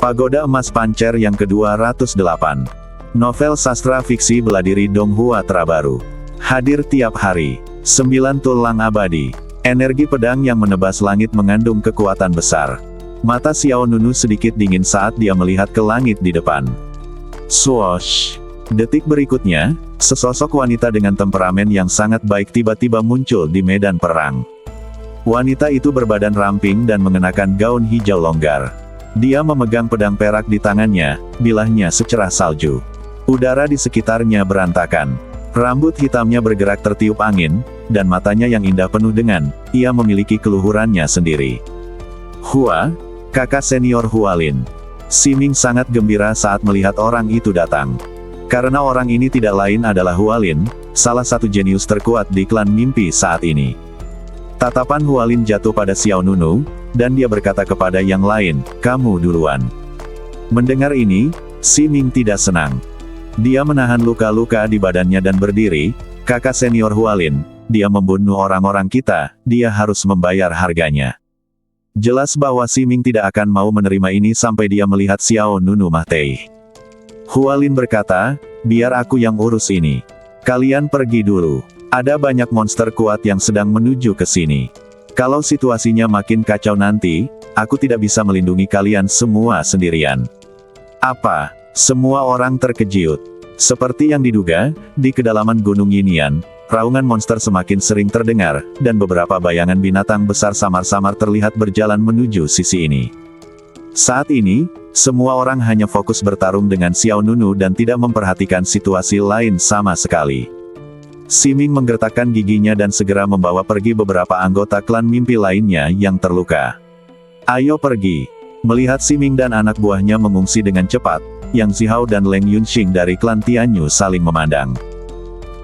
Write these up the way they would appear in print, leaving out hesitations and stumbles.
Pagoda Emas Pancer yang ke-208. Novel sastra fiksi bela diri Donghua terbaru. Hadir tiap hari. 9 tulang abadi. Energi pedang yang menebas langit mengandung kekuatan besar. Mata Xiao Nunu sedikit dingin saat dia melihat ke langit di depan. Swoosh. Detik berikutnya, sesosok wanita dengan temperamen yang sangat baik tiba-tiba muncul di medan perang. Wanita itu berbadan ramping dan mengenakan gaun hijau longgar. Dia memegang pedang perak di tangannya, bilahnya secerah salju. Udara di sekitarnya berantakan. Rambut hitamnya bergerak tertiup angin, dan matanya yang indah penuh dengan, ia memiliki keluhurannya sendiri. Hua, kakak senior Hualin. Siming sangat gembira saat melihat orang itu datang. Karena orang ini tidak lain adalah Hualin, salah satu jenius terkuat di klan mimpi saat ini. Tatapan Hualin jatuh pada Xiao Nunu, dan dia berkata kepada yang lain, kamu duluan. Mendengar ini, Siming tidak senang. Dia menahan luka-luka di badannya dan berdiri, kakak senior Hualin, dia membunuh orang-orang kita, dia harus membayar harganya. Jelas bahwa Siming tidak akan mau menerima ini sampai dia melihat Xiao Nunu mati. Hualin berkata, biar aku yang urus ini. Kalian pergi dulu. Ada banyak monster kuat yang sedang menuju ke sini. Kalau situasinya makin kacau nanti, aku tidak bisa melindungi kalian semua sendirian. Apa? Semua orang terkejut. Seperti yang diduga, di kedalaman Gunung Yinian, raungan monster semakin sering terdengar, dan beberapa bayangan binatang besar samar-samar terlihat berjalan menuju sisi ini. Saat ini, semua orang hanya fokus bertarung dengan Xiao Nunu dan tidak memperhatikan situasi lain sama sekali. Siming menggertakkan giginya dan segera membawa pergi beberapa anggota klan mimpi lainnya yang terluka. Ayo pergi. Melihat Siming dan anak buahnya mengungsi dengan cepat, Yang Zihao dan Leng Yunxing dari klan Tianyu saling memandang.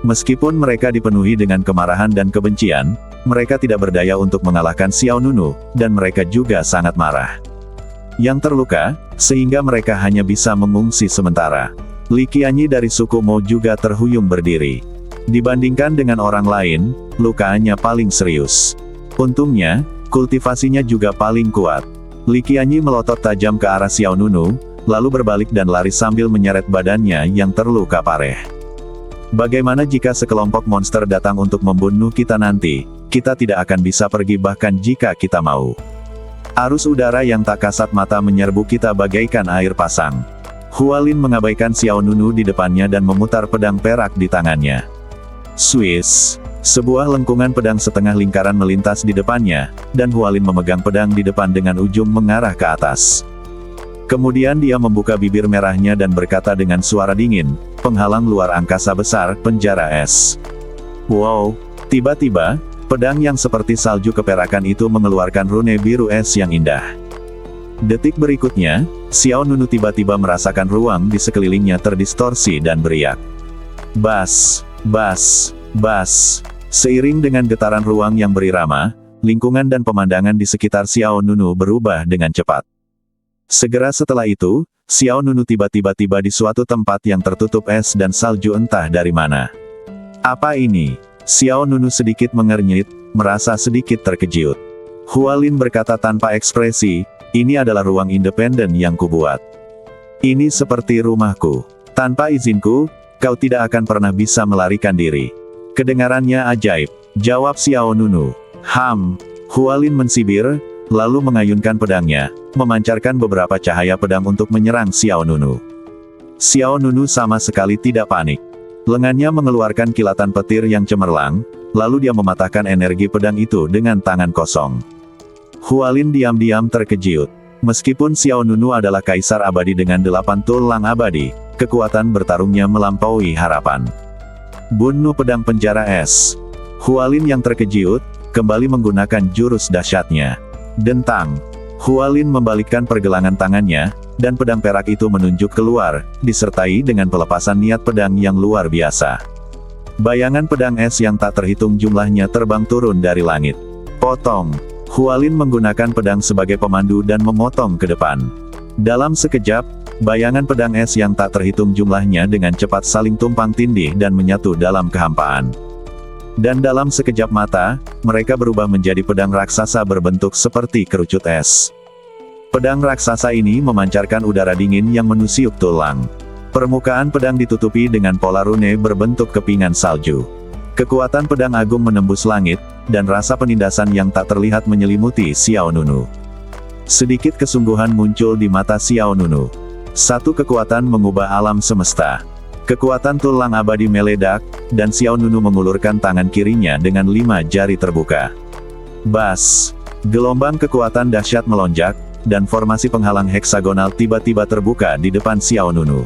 Meskipun mereka dipenuhi dengan kemarahan dan kebencian, mereka tidak berdaya untuk mengalahkan Xiao Nunu, dan mereka juga sangat marah. Yang terluka, sehingga mereka hanya bisa mengungsi sementara. Li Qianyi dari suku Mo juga terhuyung berdiri. Dibandingkan dengan orang lain, lukanya paling serius. Untungnya, kultivasinya juga paling kuat. Li Qianyi melotot tajam ke arah Xiao Nunu, lalu berbalik dan lari sambil menyeret badannya yang terluka parah. Bagaimana jika sekelompok monster datang untuk membunuh kita nanti? Kita tidak akan bisa pergi bahkan jika kita mau. Arus udara yang tak kasat mata menyerbu kita bagaikan air pasang. Hualin mengabaikan Xiao Nunu di depannya dan memutar pedang perak di tangannya. Swiss. Sebuah lengkungan pedang setengah lingkaran melintas di depannya, dan Hualin memegang pedang di depan dengan ujung mengarah ke atas. Kemudian dia membuka bibir merahnya dan berkata dengan suara dingin, penghalang luar angkasa besar, penjara es. Wow, tiba-tiba, pedang yang seperti salju keperakan itu mengeluarkan rune biru es yang indah. Detik berikutnya, Xiao Nunu tiba-tiba merasakan ruang di sekelilingnya terdistorsi dan beriak. Bas, bas, bas. Seiring dengan getaran ruang yang berirama, lingkungan dan pemandangan di sekitar Xiao Nunu berubah dengan cepat. Segera setelah itu, Xiao Nunu tiba-tiba tiba di suatu tempat yang tertutup es dan salju entah dari mana. Apa ini? Xiao Nunu sedikit mengernyit, merasa sedikit terkejut. Hualin berkata tanpa ekspresi, ini adalah ruang independen yang kubuat. Ini seperti rumahku. Tanpa izinku, kau tidak akan pernah bisa melarikan diri. Kedengarannya ajaib, jawab Xiao Nunu. Hualin mensibir, lalu mengayunkan pedangnya, memancarkan beberapa cahaya pedang untuk menyerang Xiao Nunu. Xiao Nunu sama sekali tidak panik. Lengannya mengeluarkan kilatan petir yang cemerlang, lalu dia mematahkan energi pedang itu dengan tangan kosong. Hualin diam-diam terkejut. Meskipun Xiao Nunu adalah kaisar abadi dengan 8 tulang abadi, kekuatan bertarungnya melampaui harapan. Bunuh pedang penjara es. Hualin yang terkejut, kembali menggunakan jurus dahsyatnya. Dentang. Hualin membalikkan pergelangan tangannya, dan pedang perak itu menunjuk keluar, disertai dengan pelepasan niat pedang yang luar biasa. Bayangan pedang es yang tak terhitung jumlahnya terbang turun dari langit. Potong. Hualin menggunakan pedang sebagai pemandu dan memotong ke depan. Dalam sekejap, bayangan pedang es yang tak terhitung jumlahnya dengan cepat saling tumpang tindih dan menyatu dalam kehampaan. Dan dalam sekejap mata, mereka berubah menjadi pedang raksasa berbentuk seperti kerucut es. Pedang raksasa ini memancarkan udara dingin yang menusiuk tulang. Permukaan pedang ditutupi dengan pola rune berbentuk kepingan salju. Kekuatan pedang agung menembus langit, dan rasa penindasan yang tak terlihat menyelimuti Xiao Nunu. Sedikit kesungguhan muncul di mata Xiao Nunu. Satu kekuatan mengubah alam semesta. Kekuatan tulang abadi meledak, dan Xiao Nunu mengulurkan tangan kirinya dengan 5 jari terbuka. Bas! Gelombang kekuatan dahsyat melonjak, dan formasi penghalang heksagonal tiba-tiba terbuka di depan Xiao Nunu.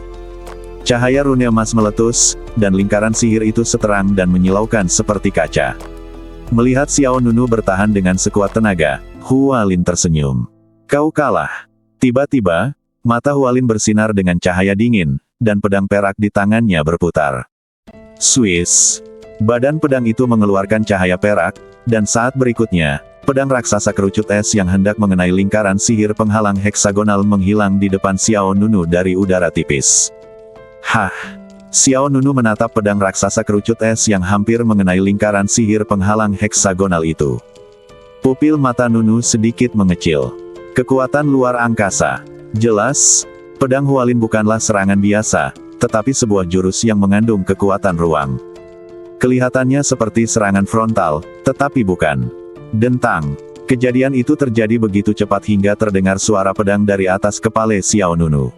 Cahaya rune emas meletus, dan lingkaran sihir itu seterang dan menyilaukan seperti kaca. Melihat Xiao Nunu bertahan dengan sekuat tenaga, Hualin tersenyum. "Kau kalah." Tiba-tiba, mata Hualin bersinar dengan cahaya dingin, dan pedang perak di tangannya berputar. Swiss! Badan pedang itu mengeluarkan cahaya perak, dan saat berikutnya, pedang raksasa kerucut es yang hendak mengenai lingkaran sihir penghalang heksagonal menghilang di depan Xiao Nunu dari udara tipis. Hah! Xiao Nunu menatap pedang raksasa kerucut es yang hampir mengenai lingkaran sihir penghalang heksagonal itu. Pupil mata Nunu sedikit mengecil. Kekuatan luar angkasa. Jelas, pedang Hualin bukanlah serangan biasa, tetapi sebuah jurus yang mengandung kekuatan ruang. Kelihatannya seperti serangan frontal, tetapi bukan. Dentang. Kejadian itu terjadi begitu cepat hingga terdengar suara pedang dari atas kepala Xiao Nunu.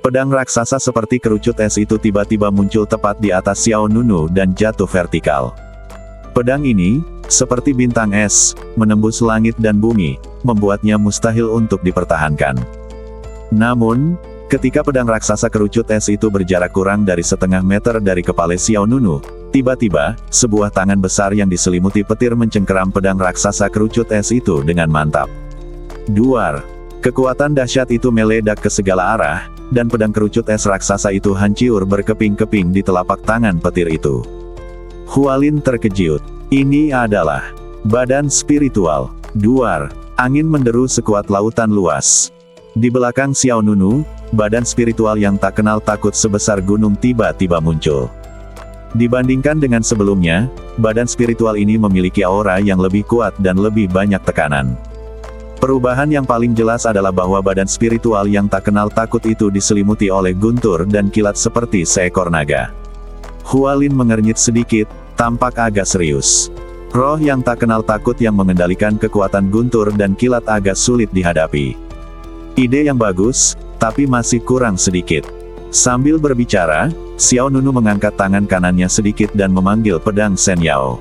Pedang raksasa seperti kerucut es itu tiba-tiba muncul tepat di atas Xiao Nunu dan jatuh vertikal. Pedang ini, seperti bintang es, menembus langit dan bumi, membuatnya mustahil untuk dipertahankan. Namun, ketika pedang raksasa kerucut es itu berjarak kurang dari setengah meter dari kepala Xiao Nunu, tiba-tiba, sebuah tangan besar yang diselimuti petir mencengkeram pedang raksasa kerucut es itu dengan mantap. Duar. Kekuatan dahsyat itu meledak ke segala arah, dan pedang kerucut es raksasa itu hancur berkeping-keping di telapak tangan petir itu. Hualin terkejut. Ini adalah badan spiritual. Duar. Angin menderu sekuat lautan luas. Di belakang Xiao Nunu, badan spiritual yang tak kenal takut sebesar gunung tiba-tiba muncul. Dibandingkan dengan sebelumnya, badan spiritual ini memiliki aura yang lebih kuat dan lebih banyak tekanan. Perubahan yang paling jelas adalah bahwa badan spiritual yang tak kenal takut itu diselimuti oleh guntur dan kilat seperti seekor naga. Hualin mengernyit sedikit, tampak agak serius. Roh yang tak kenal takut yang mengendalikan kekuatan guntur dan kilat agak sulit dihadapi. Ide yang bagus, tapi masih kurang sedikit. Sambil berbicara, Xiao Nunu mengangkat tangan kanannya sedikit dan memanggil pedang Shen Yao.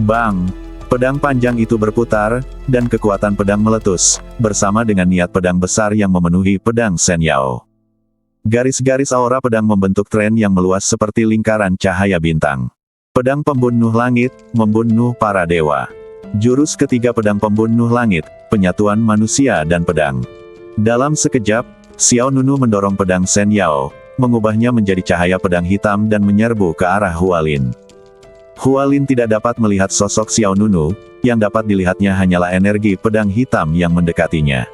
Bang! Pedang panjang itu berputar, dan kekuatan pedang meletus, bersama dengan niat pedang besar yang memenuhi pedang Shen Yao. Garis-garis aura pedang membentuk tren yang meluas seperti lingkaran cahaya bintang. Pedang pembunuh langit, membunuh para dewa. Jurus ketiga pedang pembunuh langit, penyatuan manusia dan pedang. Dalam sekejap, Xiao Nunu mendorong pedang Shen Yao, mengubahnya menjadi cahaya pedang hitam dan menyerbu ke arah Hualin. Hualin tidak dapat melihat sosok Xiao Nunu, yang dapat dilihatnya hanyalah energi pedang hitam yang mendekatinya.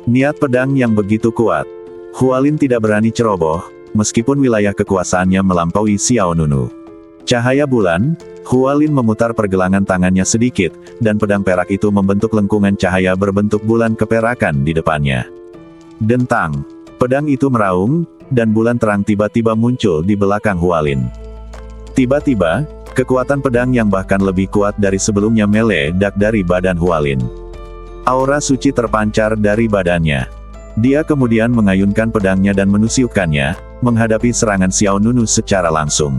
Niat pedang yang begitu kuat. Hualin tidak berani ceroboh, meskipun wilayah kekuasaannya melampaui Xiao Nunu. Cahaya bulan, Hualin memutar pergelangan tangannya sedikit, dan pedang perak itu membentuk lengkungan cahaya berbentuk bulan keperakan di depannya. Dentang. Pedang itu meraung, dan bulan terang tiba-tiba muncul di belakang Hualin. Tiba-tiba, kekuatan pedang yang bahkan lebih kuat dari sebelumnya meledak dari badan Hualin. Aura suci terpancar dari badannya. Dia kemudian mengayunkan pedangnya dan menusiukannya, menghadapi serangan Xiao Nunu secara langsung.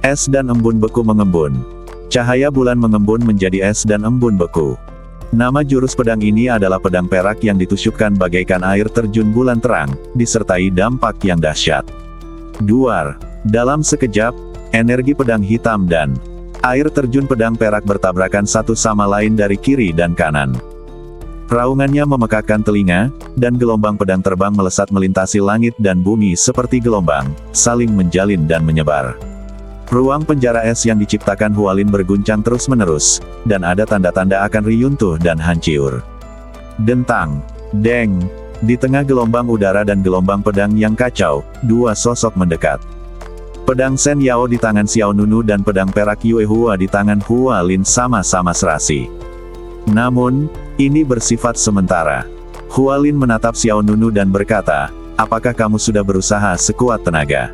Es dan embun beku mengembun. Cahaya bulan mengembun menjadi es dan embun beku. Nama jurus pedang ini adalah pedang perak yang ditusukkan bagaikan air terjun bulan terang, disertai dampak yang dahsyat. Duar. Dalam sekejap, energi pedang hitam dan air terjun pedang perak bertabrakan satu sama lain dari kiri dan kanan. Raungannya memekakkan telinga, dan gelombang pedang terbang melesat melintasi langit dan bumi seperti gelombang, saling menjalin dan menyebar. Ruang penjara es yang diciptakan Hualin berguncang terus-menerus, dan ada tanda-tanda akan riyuntuh dan hancur. Dentang. Deng. Di tengah gelombang udara dan gelombang pedang yang kacau, dua sosok mendekat. Pedang Shen Yao di tangan Xiao Nunu dan pedang perak Yue Hua di tangan Hualin sama-sama serasi. Namun, ini bersifat sementara. Hualin menatap Xiao Nunu dan berkata, apakah kamu sudah berusaha sekuat tenaga?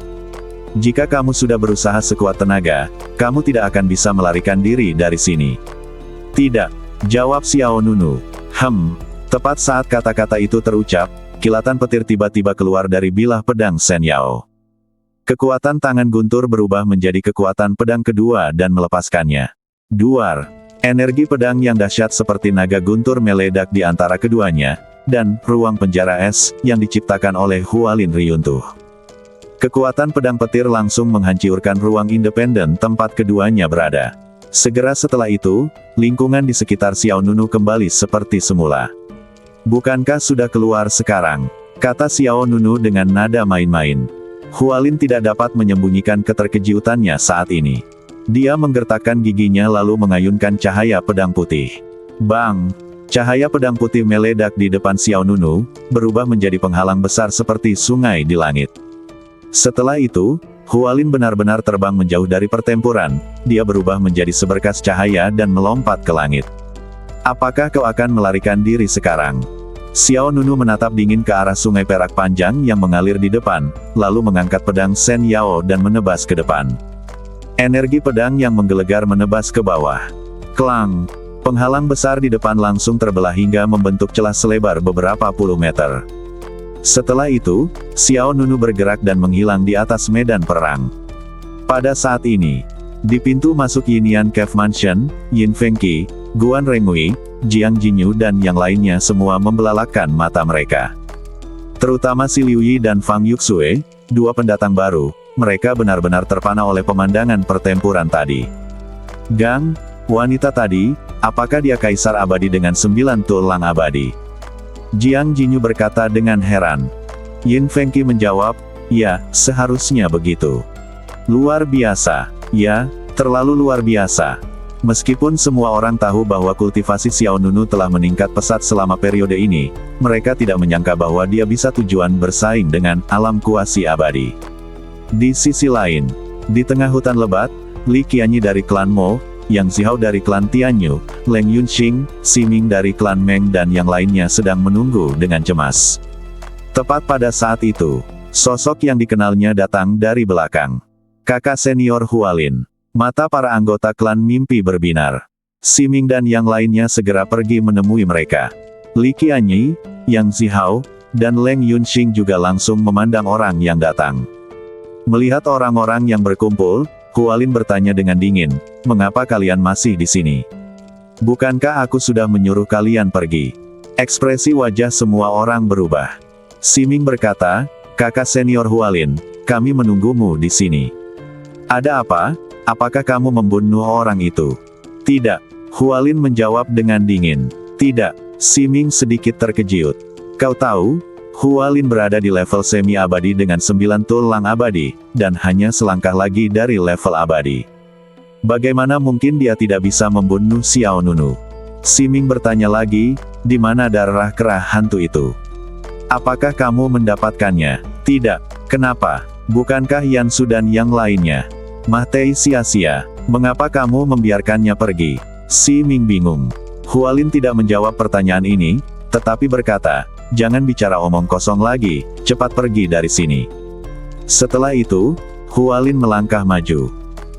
Jika kamu sudah berusaha sekuat tenaga, kamu tidak akan bisa melarikan diri dari sini. Tidak, jawab Xiao Nunu. Tepat saat kata-kata itu terucap, kilatan petir tiba-tiba keluar dari bilah pedang Shen Yao. Kekuatan tangan guntur berubah menjadi kekuatan pedang kedua dan melepaskannya. Duar, energi pedang yang dahsyat seperti naga guntur meledak di antara keduanya, dan ruang penjara es yang diciptakan oleh Hualin runtuh. Kekuatan pedang petir langsung menghancurkan ruang independen tempat keduanya berada. Segera setelah itu, lingkungan di sekitar Xiao Nunu kembali seperti semula. Bukankah sudah keluar sekarang? Kata Xiao Nunu dengan nada main-main. Hualin tidak dapat menyembunyikan keterkejutannya saat ini. Dia menggertakkan giginya lalu mengayunkan cahaya pedang putih. Bang! Cahaya pedang putih meledak di depan Xiao Nunu, berubah menjadi penghalang besar seperti sungai di langit. Setelah itu, Hualin benar-benar terbang menjauh dari pertempuran, dia berubah menjadi seberkas cahaya dan melompat ke langit. Apakah kau akan melarikan diri sekarang? Xiao Nunu menatap dingin ke arah sungai perak panjang yang mengalir di depan, lalu mengangkat pedang Shen Yao dan menebas ke depan. Energi pedang yang menggelegar menebas ke bawah. Klang! Penghalang besar di depan langsung terbelah hingga membentuk celah selebar beberapa puluh meter. Setelah itu, Xiao Nunu bergerak dan menghilang di atas medan perang. Pada saat ini, di pintu masuk Yinian Cave Mansion, Yin Fengqi, Guan Rengui, Jiang Jinyu dan yang lainnya semua membelalakan mata mereka. Terutama Si Liu Yi dan Fang Yuxue, dua pendatang baru, mereka benar-benar terpana oleh pemandangan pertempuran tadi. Gang, wanita tadi, apakah dia kaisar abadi dengan 9 tulang abadi? Jiang Jinyu berkata dengan heran. Yin Fengqi menjawab, ya, seharusnya begitu. Luar biasa, ya, terlalu luar biasa. Meskipun semua orang tahu bahwa kultivasi Xiao Nunu telah meningkat pesat selama periode ini, mereka tidak menyangka bahwa dia bisa tujuan bersaing dengan alam kuasi abadi. Di sisi lain, di tengah hutan lebat, Li Qianyi dari klan Mo, Yang Zihao dari klan Tianyu, Leng Yunxing, Ximing dari klan Meng dan yang lainnya sedang menunggu dengan cemas. Tepat pada saat itu, sosok yang dikenalnya datang dari belakang. Kakak senior Hualin. Mata para anggota klan mimpi berbinar. Ximing dan yang lainnya segera pergi menemui mereka. Li Qianyi, Yang Zihao, dan Leng Yunxing juga langsung memandang orang yang datang. Melihat orang-orang yang berkumpul, Hualin bertanya dengan dingin, mengapa kalian masih di sini? Bukankah aku sudah menyuruh kalian pergi? Ekspresi wajah semua orang berubah. Ximing berkata, kakak senior Hualin, kami menunggumu di sini. Ada apa? Apakah kamu membunuh orang itu? Tidak. Hualin menjawab dengan dingin. Tidak. Ximing sedikit terkejut. Kau tahu, Hualin berada di level semi-abadi dengan 9 tulang abadi, dan hanya selangkah lagi dari level abadi. Bagaimana mungkin dia tidak bisa membunuh Xiao Nunu? Ximing bertanya lagi, di mana darah kerah hantu itu? Apakah kamu mendapatkannya? Tidak. Kenapa? Bukankah Yansu dan yang lainnya? Mahtei sia-sia. Mengapa kamu membiarkannya pergi? Ximing bingung. Hualin tidak menjawab pertanyaan ini, tetapi berkata, jangan bicara omong kosong lagi, cepat pergi dari sini. Setelah itu, Hualin melangkah maju.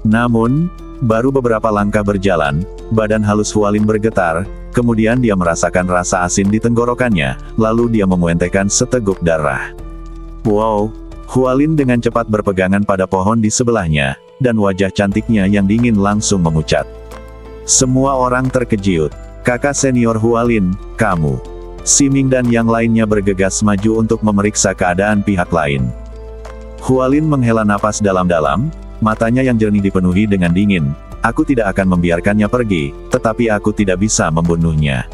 Namun, baru beberapa langkah berjalan, badan halus Hualin bergetar, kemudian dia merasakan rasa asin di tenggorokannya, lalu dia memuentekkan seteguk darah. Wow! Hualin dengan cepat berpegangan pada pohon di sebelahnya, dan wajah cantiknya yang dingin langsung memucat. Semua orang terkejut. Kakak senior Hualin, kamu. Ximing dan yang lainnya bergegas maju untuk memeriksa keadaan pihak lain. Hualin menghela napas dalam-dalam, matanya yang jernih dipenuhi dengan dingin. Aku tidak akan membiarkannya pergi, tetapi aku tidak bisa membunuhnya.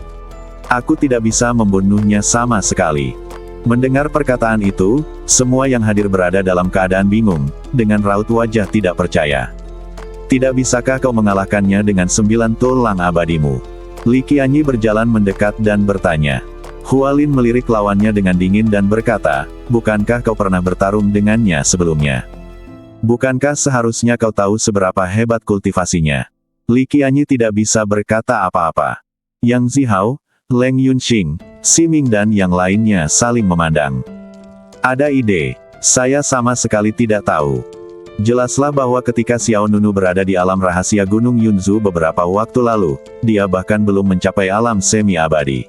Aku tidak bisa membunuhnya sama sekali. Mendengar perkataan itu, semua yang hadir berada dalam keadaan bingung, dengan raut wajah tidak percaya. Tidak bisakah kau mengalahkannya dengan 9 tulang abadimu? Li Qianyi berjalan mendekat dan bertanya. Hualin melirik lawannya dengan dingin dan berkata, bukankah kau pernah bertarung dengannya sebelumnya? Bukankah seharusnya kau tahu seberapa hebat kultivasinya? Li Qianyi tidak bisa berkata apa-apa. Yang Zihao, Leng Yunxing, Si Ming dan yang lainnya saling memandang. Ada ide, saya sama sekali tidak tahu. Jelaslah bahwa ketika Xiao Nunu berada di alam rahasia Gunung Yunzu beberapa waktu lalu, dia bahkan belum mencapai alam semi-abadi.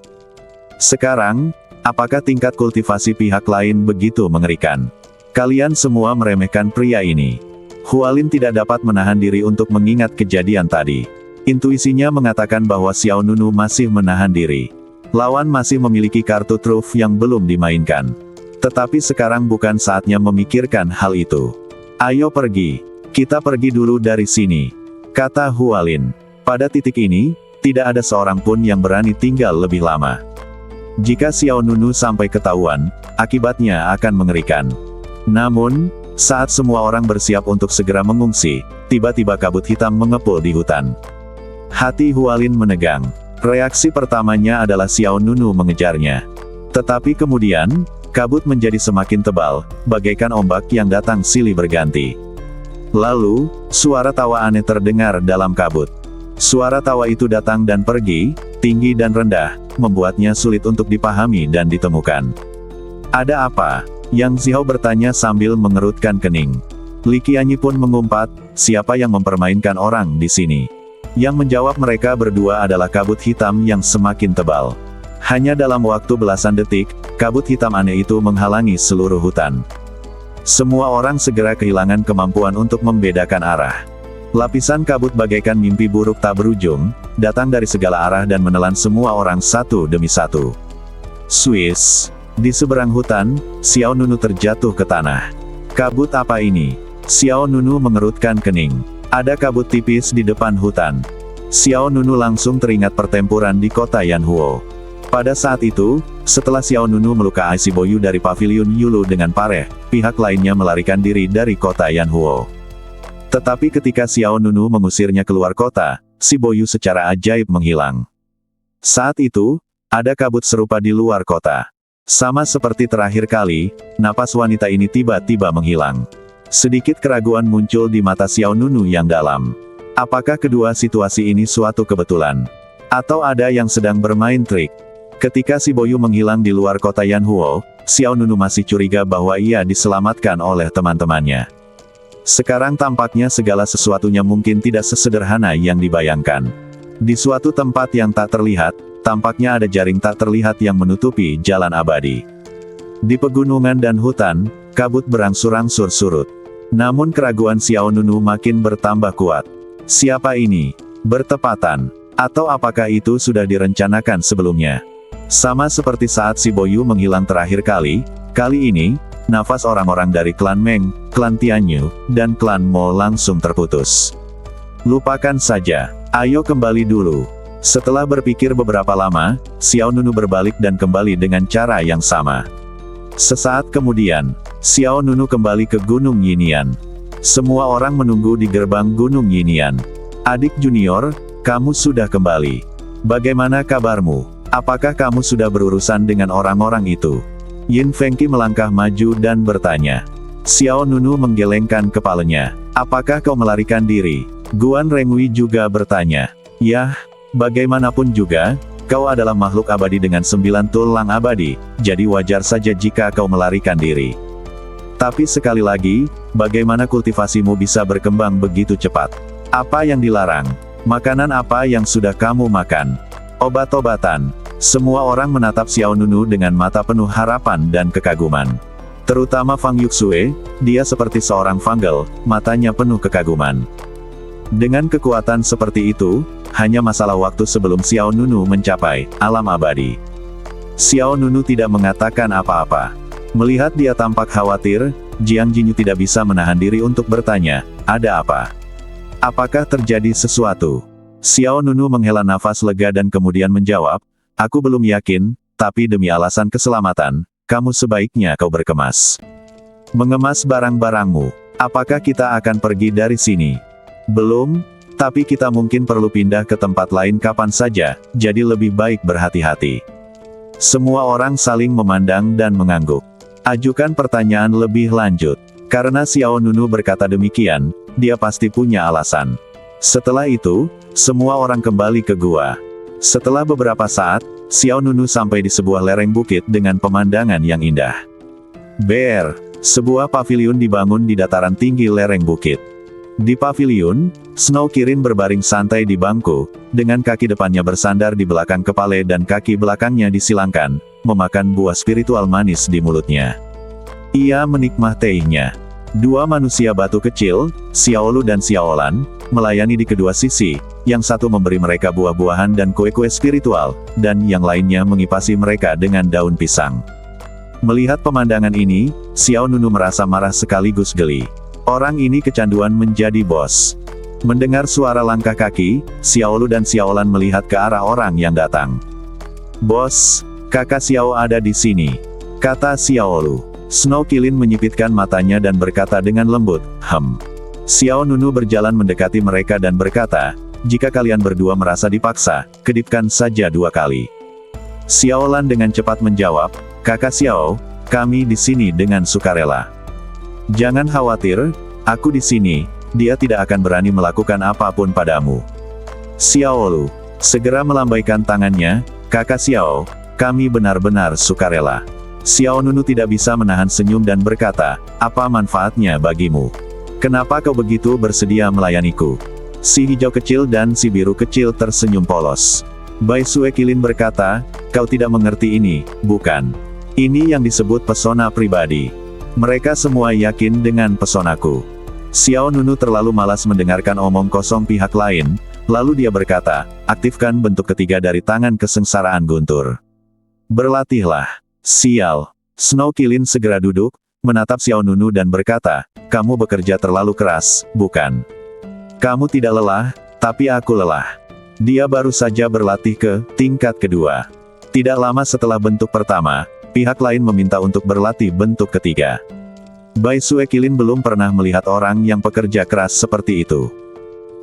Sekarang, apakah tingkat kultivasi pihak lain begitu mengerikan? Kalian semua meremehkan pria ini. Hualin tidak dapat menahan diri untuk mengingat kejadian tadi. Intuisinya mengatakan bahwa Xiao Nunu masih menahan diri. Lawan masih memiliki kartu truf yang belum dimainkan. Tetapi sekarang bukan saatnya memikirkan hal itu. Ayo pergi. Kita pergi dulu dari sini, kata Hualin. Pada titik ini, tidak ada seorang pun yang berani tinggal lebih lama. Jika Xiao Nunu sampai ketahuan, akibatnya akan mengerikan. Namun, saat semua orang bersiap untuk segera mengungsi, tiba-tiba kabut hitam mengepul di hutan. Hati Hualin menegang. Reaksi pertamanya adalah Xiao Nunu mengejarnya. Tetapi kemudian, kabut menjadi semakin tebal, bagaikan ombak yang datang silih berganti. Lalu, suara tawa aneh terdengar dalam kabut. Suara tawa itu datang dan pergi, tinggi dan rendah, membuatnya sulit untuk dipahami dan ditemukan. Ada apa? Yang Xiao bertanya sambil mengerutkan kening. Li Qianyi pun mengumpat, siapa yang mempermainkan orang di sini? Yang menjawab mereka berdua adalah kabut hitam yang semakin tebal. Hanya dalam waktu belasan detik, kabut hitam aneh itu menghalangi seluruh hutan. Semua orang segera kehilangan kemampuan untuk membedakan arah. Lapisan kabut bagaikan mimpi buruk tak berujung, datang dari segala arah dan menelan semua orang satu demi satu. Swiss. Di seberang hutan, Xiao Nunu terjatuh ke tanah. Kabut apa ini? Xiao Nunu mengerutkan kening. Ada kabut tipis di depan hutan. Xiao Nunu langsung teringat pertempuran di kota Yanhuo. Pada saat itu, setelah Xiao Nunu melukai si Boyu dari pavilion Yulu dengan pareh, pihak lainnya melarikan diri dari kota Yanhuo. Tetapi ketika Xiao Nunu mengusirnya keluar kota, si Boyu secara ajaib menghilang. Saat itu, ada kabut serupa di luar kota. Sama seperti terakhir kali, napas wanita ini tiba-tiba menghilang. Sedikit keraguan muncul di mata Xiao Nunu yang dalam. Apakah kedua situasi ini suatu kebetulan? Atau ada yang sedang bermain trik? Ketika si Boyu menghilang di luar kota Yanhuo, Xiao Nunu masih curiga bahwa ia diselamatkan oleh teman-temannya. Sekarang tampaknya segala sesuatunya mungkin tidak sesederhana yang dibayangkan. Di suatu tempat yang tak terlihat, tampaknya ada jaring tak terlihat yang menutupi jalan abadi. Di pegunungan dan hutan, kabut berangsur-angsur surut. Namun keraguan Xiao Nunu makin bertambah kuat. Siapa ini? Bertepatan? Atau apakah itu sudah direncanakan sebelumnya? Sama seperti saat si Boyu menghilang terakhir kali ini, nafas orang-orang dari klan Meng, klan Tianyu, dan klan Mo langsung terputus. Lupakan saja, ayo kembali dulu. Setelah berpikir beberapa lama, Xiao Nunu berbalik dan kembali dengan cara yang sama. Sesaat kemudian, Xiao Nunu kembali ke Gunung Yinian. Semua orang menunggu di gerbang Gunung Yinian. Adik junior, kamu sudah kembali. Bagaimana kabarmu? Apakah kamu sudah berurusan dengan orang-orang itu? Yin Fengqi melangkah maju dan bertanya. Xiao Nunu menggelengkan kepalanya. Apakah kau melarikan diri? Guan Rengui juga bertanya. Yah, bagaimanapun juga, kau adalah makhluk abadi dengan 9 tulang abadi, jadi wajar saja jika kau melarikan diri. Tapi sekali lagi, bagaimana kultivasimu bisa berkembang begitu cepat? Apa yang dilarang? Makanan apa yang sudah kamu makan? Obat-obatan. Semua orang menatap Xiao Nunu dengan mata penuh harapan dan kekaguman. Terutama Fang Yuxue, dia seperti seorang Fanggel, matanya penuh kekaguman. Dengan kekuatan seperti itu, hanya masalah waktu sebelum Xiao Nunu mencapai alam abadi. Xiao Nunu tidak mengatakan apa-apa. Melihat dia tampak khawatir, Jiang Jinyu tidak bisa menahan diri untuk bertanya, ada apa? Apakah terjadi sesuatu? Xiao Nunu menghela nafas lega dan kemudian menjawab, aku belum yakin, tapi demi alasan keselamatan, kamu sebaiknya kau berkemas. Mengemas barang-barangmu. Apakah kita akan pergi dari sini? Belum, tapi kita mungkin perlu pindah ke tempat lain kapan saja, jadi lebih baik berhati-hati. Semua orang saling memandang dan mengangguk. Ajukan pertanyaan lebih lanjut. Karena Xiao Nunu berkata demikian, dia pasti punya alasan. Setelah itu, semua orang kembali ke gua. Setelah beberapa saat, Xiao Nunu sampai di sebuah lereng bukit dengan pemandangan yang indah. Sebuah paviliun dibangun di dataran tinggi lereng bukit. Di paviliun, Snow Kirin berbaring santai di bangku, dengan kaki depannya bersandar di belakang kepala dan kaki belakangnya disilangkan, memakan buah spiritual manis di mulutnya. Ia menikmatinya. Dua manusia batu kecil, Xiaolu dan Xiaolan, melayani di kedua sisi, yang satu memberi mereka buah-buahan dan kue-kue spiritual, dan yang lainnya mengipasi mereka dengan daun pisang. Melihat pemandangan ini, Xiao Nunu merasa marah sekaligus geli. Orang ini kecanduan menjadi bos. Mendengar suara langkah kaki, Xiaolu dan Xiaolan melihat ke arah orang yang datang. "Bos, kakak Xiao ada di sini," kata Xiaolu. Snow Kirin menyipitkan matanya dan berkata dengan lembut, Xiao Nunu berjalan mendekati mereka dan berkata, "Jika kalian berdua merasa dipaksa, kedipkan saja 2 kali." Xiaolan dengan cepat menjawab, "Kakak Xiao, kami di sini dengan sukarela." "Jangan khawatir, aku di sini, dia tidak akan berani melakukan apapun padamu." Xiaolu segera melambaikan tangannya, "Kakak Xiao, kami benar-benar sukarela." Xiao Nunu tidak bisa menahan senyum dan berkata, "Apa manfaatnya bagimu? Kenapa kau begitu bersedia melayaniku?" Si hijau kecil dan si biru kecil tersenyum polos. Bai Sue Kilin berkata, "Kau tidak mengerti ini, bukan? Ini yang disebut pesona pribadi. Mereka semua yakin dengan pesonaku." Xiao Nunu terlalu malas mendengarkan omong kosong pihak lain, lalu dia berkata, "Aktifkan bentuk ketiga dari tangan kesengsaraan guntur." "Berlatihlah." "Sial." Snow Kirin segera duduk, menatap Xiao Nunu dan berkata, "Kamu bekerja terlalu keras, bukan? Kamu tidak lelah, tapi aku lelah." Dia baru saja berlatih ke tingkat kedua. Tidak lama setelah bentuk pertama, pihak lain meminta untuk berlatih bentuk ketiga. Bai Sue Kilin belum pernah melihat orang yang pekerja keras seperti itu.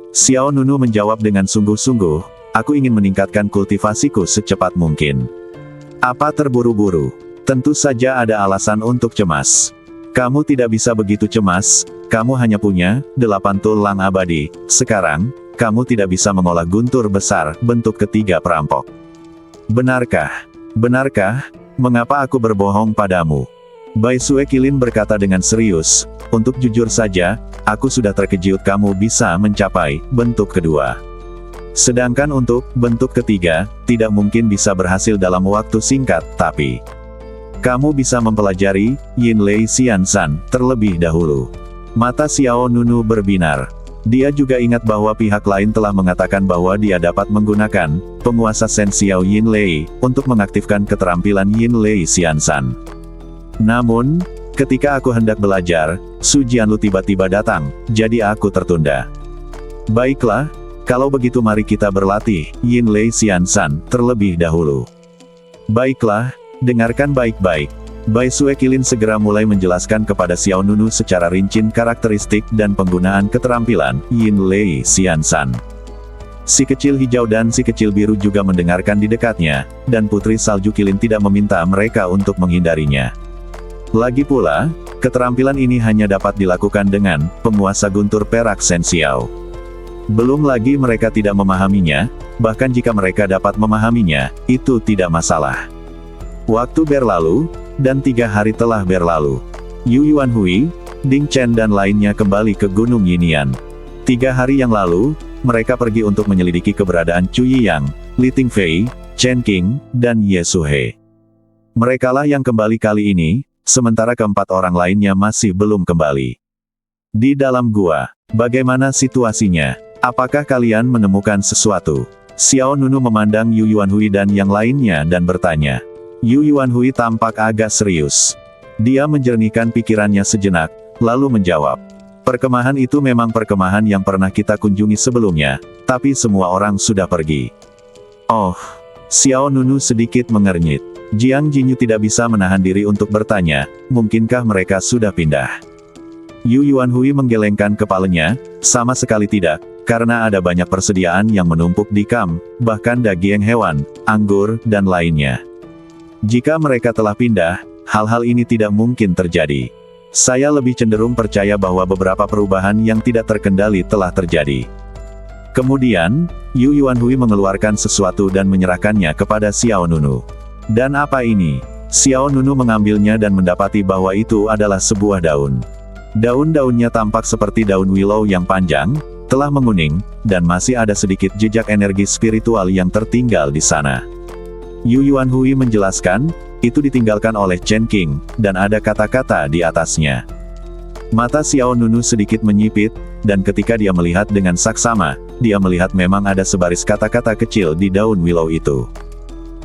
Xiao Nunu menjawab dengan sungguh-sungguh, "Aku ingin meningkatkan kultivasiku secepat mungkin." "Apa terburu-buru? Tentu saja ada alasan untuk cemas. Kamu tidak bisa begitu cemas, kamu hanya punya 8 tulang abadi. Sekarang, kamu tidak bisa mengolah guntur besar, bentuk ketiga perampok." "Benarkah? Benarkah? Mengapa aku berbohong padamu?" Bai Sue Kilin berkata dengan serius, "Untuk jujur saja, aku sudah terkejut kamu bisa mencapai bentuk kedua. Sedangkan untuk bentuk ketiga, tidak mungkin bisa berhasil dalam waktu singkat, tapi kamu bisa mempelajari Yin Lei Xiansan terlebih dahulu." Mata Xiao Nunu berbinar. Dia juga ingat bahwa pihak lain telah mengatakan bahwa dia dapat menggunakan penguasa Shen Xiao Yin Lei untuk mengaktifkan keterampilan Yin Lei Xiansan. "Namun, ketika aku hendak belajar, Su Jianlu tiba-tiba datang, jadi aku tertunda." "Baiklah, kalau begitu mari kita berlatih Yin Lei Xiansan terlebih dahulu." "Baiklah, dengarkan baik-baik." Bai Sue Kilin segera mulai menjelaskan kepada Xiao Nunu secara rinci karakteristik dan penggunaan keterampilan Yin Lei Xiansan. Si kecil hijau dan si kecil biru juga mendengarkan di dekatnya, dan Putri Salju Kilin tidak meminta mereka untuk menghindarinya. Lagi pula, keterampilan ini hanya dapat dilakukan dengan penguasa guntur perak Shen Xiao. Belum lagi mereka tidak memahaminya, bahkan jika mereka dapat memahaminya, itu tidak masalah. Waktu berlalu, dan 3 hari telah berlalu. Yu Yuanhui, Ding Chen dan lainnya kembali ke Gunung Yinian. 3 hari yang lalu, mereka pergi untuk menyelidiki keberadaan Chu Yiyang, Li Tingfei, Chen Qing, dan Ye Suhe. Merekalah yang kembali kali ini, sementara keempat orang lainnya masih belum kembali. Di dalam gua, bagaimana situasinya? Apakah kalian menemukan sesuatu? Xiao Nunu memandang Yu Yuanhui dan yang lainnya dan bertanya. Yu Yuanhui tampak agak serius. Dia menjernihkan pikirannya sejenak, lalu menjawab. "Perkemahan itu memang perkemahan yang pernah kita kunjungi sebelumnya, tapi semua orang sudah pergi." "Oh." Xiao Nunu sedikit mengernyit. Jiang Jinyu tidak bisa menahan diri untuk bertanya, "Mungkinkah mereka sudah pindah?" Yu Yuanhui menggelengkan kepalanya, "Sama sekali tidak, karena ada banyak persediaan yang menumpuk di kamp, bahkan daging hewan, anggur, dan lainnya. Jika mereka telah pindah, hal-hal ini tidak mungkin terjadi. Saya lebih cenderung percaya bahwa beberapa perubahan yang tidak terkendali telah terjadi." Kemudian, Yu Yuanhui mengeluarkan sesuatu dan menyerahkannya kepada Xiao Nunu. Dan apa ini? Xiao Nunu mengambilnya dan mendapati bahwa itu adalah sebuah daun. Daun-daunnya tampak seperti daun willow yang panjang, telah menguning, dan masih ada sedikit jejak energi spiritual yang tertinggal di sana. Yu Yuanhui menjelaskan, itu ditinggalkan oleh Chen Qing, dan ada kata-kata di atasnya. Mata Xiao Nunu sedikit menyipit, dan ketika dia melihat dengan saksama, dia melihat memang ada sebaris kata-kata kecil di daun willow itu.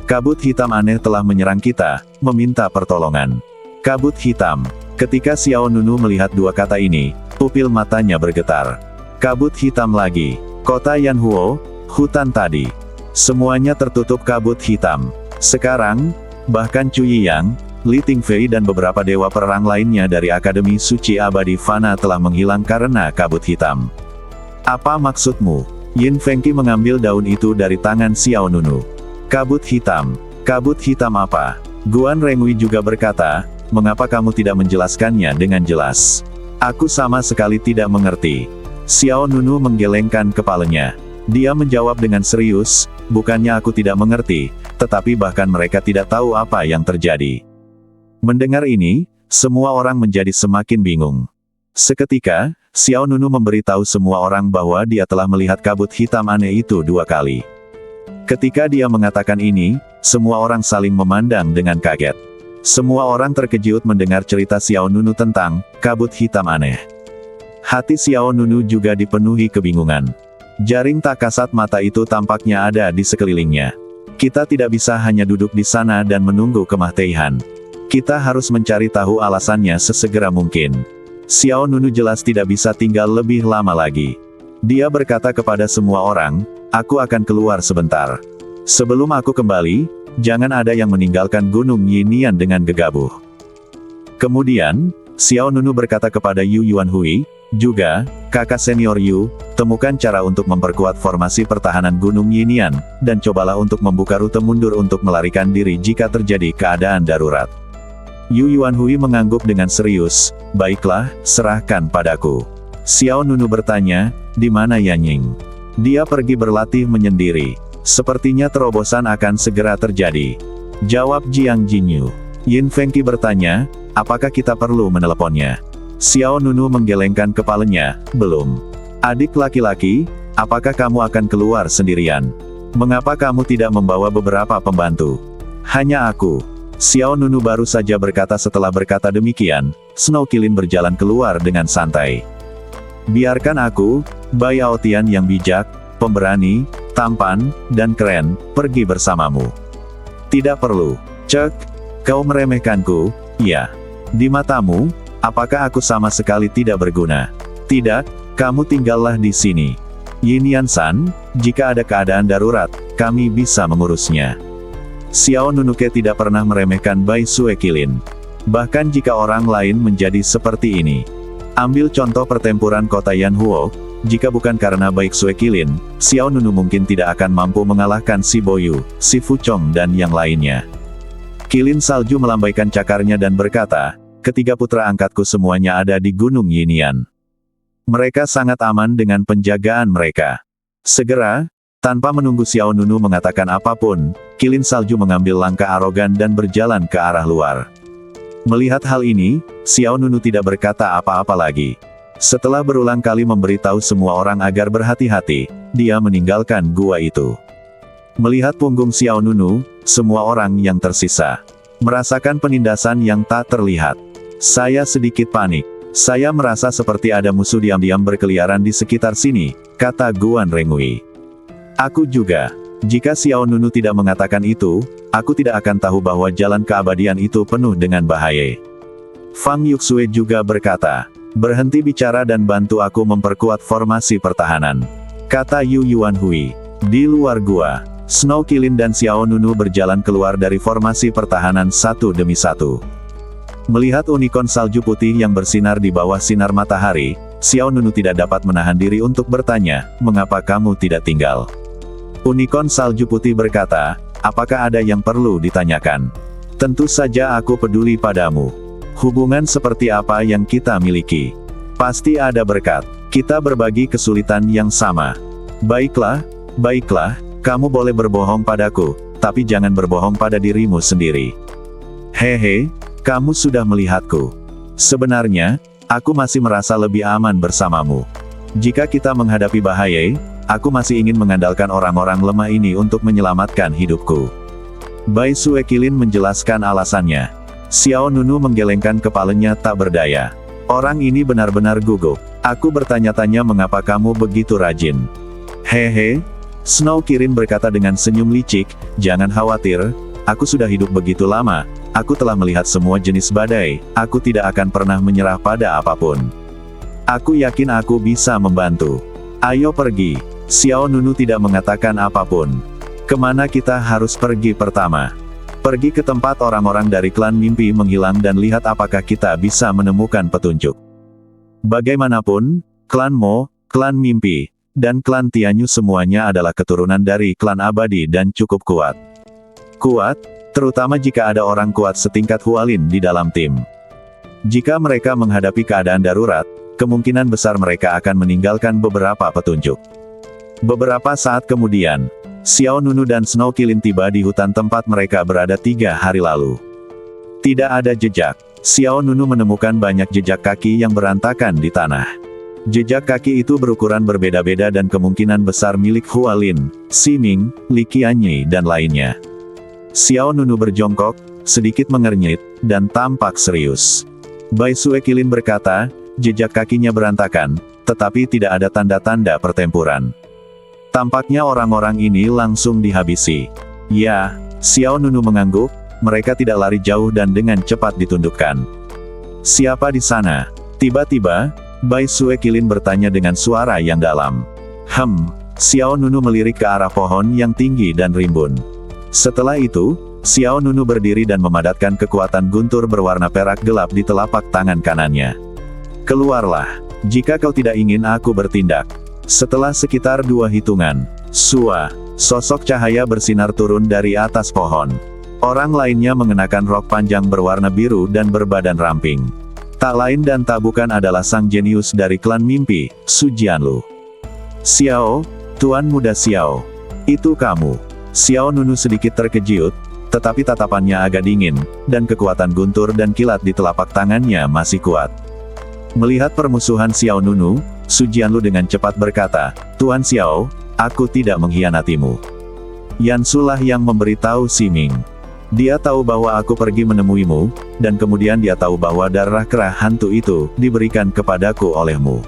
Kabut hitam aneh telah menyerang kita, meminta pertolongan. Kabut hitam. Ketika Xiao Nunu melihat dua kata ini, pupil matanya bergetar. Kabut hitam lagi. Kota Yanhuo, hutan tadi. Semuanya tertutup kabut hitam. Sekarang, bahkan Chu Yiyang, Li Tingfei dan beberapa dewa perang lainnya dari Akademi Suci Abadi Fana telah menghilang karena kabut hitam. Apa maksudmu? Yin Fengqi mengambil daun itu dari tangan Xiao Nunu. Kabut hitam. Kabut hitam apa? Guan Rengui juga berkata, mengapa kamu tidak menjelaskannya dengan jelas? Aku sama sekali tidak mengerti. Xiao Nunu menggelengkan kepalanya. Dia menjawab dengan serius, bukannya aku tidak mengerti, tetapi bahkan mereka tidak tahu apa yang terjadi. Mendengar ini, semua orang menjadi semakin bingung. Seketika, Xiao Nunu memberitahu semua orang bahwa dia telah melihat kabut hitam aneh itu 2 kali. Ketika dia mengatakan ini, semua orang saling memandang dengan kaget. Semua orang terkejut mendengar cerita Xiao Nunu tentang kabut hitam aneh. Hati Xiao Nunu juga dipenuhi kebingungan. Jaring tak kasat mata itu tampaknya ada di sekelilingnya. Kita tidak bisa hanya duduk di sana dan menunggu kematian. Kita harus mencari tahu alasannya sesegera mungkin. Xiao Nunu jelas tidak bisa tinggal lebih lama lagi. Dia berkata kepada semua orang, aku akan keluar sebentar. Sebelum aku kembali, jangan ada yang meninggalkan Gunung Yinian dengan gegabah. Kemudian, Xiao Nunu berkata kepada Yu Yuanhui, juga, kakak senior Yu, temukan cara untuk memperkuat formasi pertahanan Gunung Yinian, dan cobalah untuk membuka rute mundur untuk melarikan diri jika terjadi keadaan darurat. Yu Yuanhui mengangguk dengan serius, baiklah, serahkan padaku. Xiao Nunu bertanya, di mana Yanying? Dia pergi berlatih menyendiri. Sepertinya terobosan akan segera terjadi. Jawab Jiang Jinyu. Yin Fengqi bertanya, apakah kita perlu meneleponnya? Xiao Nunu menggelengkan kepalanya, belum. Adik laki-laki, apakah kamu akan keluar sendirian? Mengapa kamu tidak membawa beberapa pembantu? Hanya aku. Xiao Nunu baru saja berkata. Setelah berkata demikian, Snow Qilin berjalan keluar dengan santai. Biarkan aku, Bai Aotian yang bijak, pemberani, tampan, dan keren, pergi bersamamu. Tidak perlu. Cek, kau meremehkanku, ya. Di matamu, apakah aku sama sekali tidak berguna? Tidak, kamu tinggallah di sini. Yin Yan-san, jika ada keadaan darurat, kami bisa mengurusnya. Xiao Nunuke tidak pernah meremehkan Bai Sue Qilin. Bahkan jika orang lain menjadi seperti ini. Ambil contoh pertempuran kota Yanhuo, jika bukan karena baik Sue Qilin, Xiao Nunu mungkin tidak akan mampu mengalahkan si Boyu, si Fuchong dan yang lainnya. Qilin Salju melambaikan cakarnya dan berkata, ketiga putra angkatku semuanya ada di Gunung Yinian. Mereka sangat aman dengan penjagaan mereka. Segera, tanpa menunggu Xiao Nunu mengatakan apapun, Qilin Salju mengambil langkah arogan dan berjalan ke arah luar. Melihat hal ini, Xiao Nunu tidak berkata apa-apa lagi. Setelah berulang kali memberitahu semua orang agar berhati-hati, dia meninggalkan gua itu. Melihat punggung Xiao Nunu, semua orang yang tersisa merasakan penindasan yang tak terlihat. Saya sedikit panik. Saya merasa seperti ada musuh diam-diam berkeliaran di sekitar sini, kata Guan Rengui. Aku juga. Jika Xiao Nunu tidak mengatakan itu, aku tidak akan tahu bahwa jalan keabadian itu penuh dengan bahaya. Fang Yuxue juga berkata, berhenti bicara dan bantu aku memperkuat formasi pertahanan, kata Yu Yuanhui. Di luar gua, Snow Qilin dan Xiao Nunu berjalan keluar dari formasi pertahanan satu demi satu. Melihat unicorn salju putih yang bersinar di bawah sinar matahari, Xiao Nunu tidak dapat menahan diri untuk bertanya, mengapa kamu tidak tinggal? Unicorn salju putih berkata, apakah ada yang perlu ditanyakan? Tentu saja aku peduli padamu. Hubungan seperti apa yang kita miliki? Pasti ada berkat. Kita berbagi kesulitan yang sama. Baiklah, baiklah, kamu boleh berbohong padaku, tapi jangan berbohong pada dirimu sendiri. Hehe, kamu sudah melihatku. Sebenarnya, aku masih merasa lebih aman bersamamu. Jika kita menghadapi bahaya, aku masih ingin mengandalkan orang-orang lemah ini untuk menyelamatkan hidupku. Bai Suekilin menjelaskan alasannya. Xiao Nunu menggelengkan kepalanya tak berdaya. Orang ini benar-benar gugup. Aku bertanya-tanya mengapa kamu begitu rajin. Hehe, Snow Kirin berkata dengan senyum licik, jangan khawatir, aku sudah hidup begitu lama, aku telah melihat semua jenis badai, aku tidak akan pernah menyerah pada apapun. Aku yakin aku bisa membantu. Ayo pergi. Xiao Nunu tidak mengatakan apapun. Kemana kita harus pergi pertama? Pergi ke tempat orang-orang dari klan mimpi menghilang dan lihat apakah kita bisa menemukan petunjuk. Bagaimanapun, klan Mo, klan mimpi, dan klan Tianyu semuanya adalah keturunan dari klan abadi dan cukup kuat. Kuat, terutama jika ada orang kuat setingkat Hualin di dalam tim. Jika mereka menghadapi keadaan darurat, kemungkinan besar mereka akan meninggalkan beberapa petunjuk. Beberapa saat kemudian, Xiao Nunu dan Snow Kirin tiba di hutan tempat mereka berada 3 hari lalu. Tidak ada jejak. Xiao Nunu menemukan banyak jejak kaki yang berantakan di tanah. Jejak kaki itu berukuran berbeda-beda dan kemungkinan besar milik Hualin, Ximing, Li Qianyi dan lainnya. Xiao Nunu berjongkok, sedikit mengernyit, dan tampak serius. Bai Suekilin berkata, jejak kakinya berantakan, tetapi tidak ada tanda-tanda pertempuran. Tampaknya orang-orang ini langsung dihabisi. Ya, Xiao Nunu mengangguk, mereka tidak lari jauh dan dengan cepat ditundukkan. Siapa di sana? Tiba-tiba, Bai Suekilin bertanya dengan suara yang dalam. Xiao Nunu melirik ke arah pohon yang tinggi dan rimbun. Setelah itu, Xiao Nunu berdiri dan memadatkan kekuatan guntur berwarna perak gelap di telapak tangan kanannya. Keluarlah, jika kau tidak ingin aku bertindak. Setelah sekitar 2 hitungan, sosok cahaya bersinar turun dari atas pohon. Orang lainnya mengenakan rok panjang berwarna biru dan berbadan ramping. Tak lain dan tak bukan adalah sang jenius dari klan mimpi, Su Jianlu. Xiao, Tuan Muda Xiao. Itu kamu. Xiao Nunu sedikit terkejut, tetapi tatapannya agak dingin, dan kekuatan guntur dan kilat di telapak tangannya masih kuat. Melihat permusuhan Xiao Nunu, Su Jianlu dengan cepat berkata, Tuan Xiao, aku tidak mengkhianatimu. Yan Su lah yang memberitahu Ximing. Dia tahu bahwa aku pergi menemuimu, dan kemudian dia tahu bahwa darah kerah hantu itu diberikan kepadaku olehmu.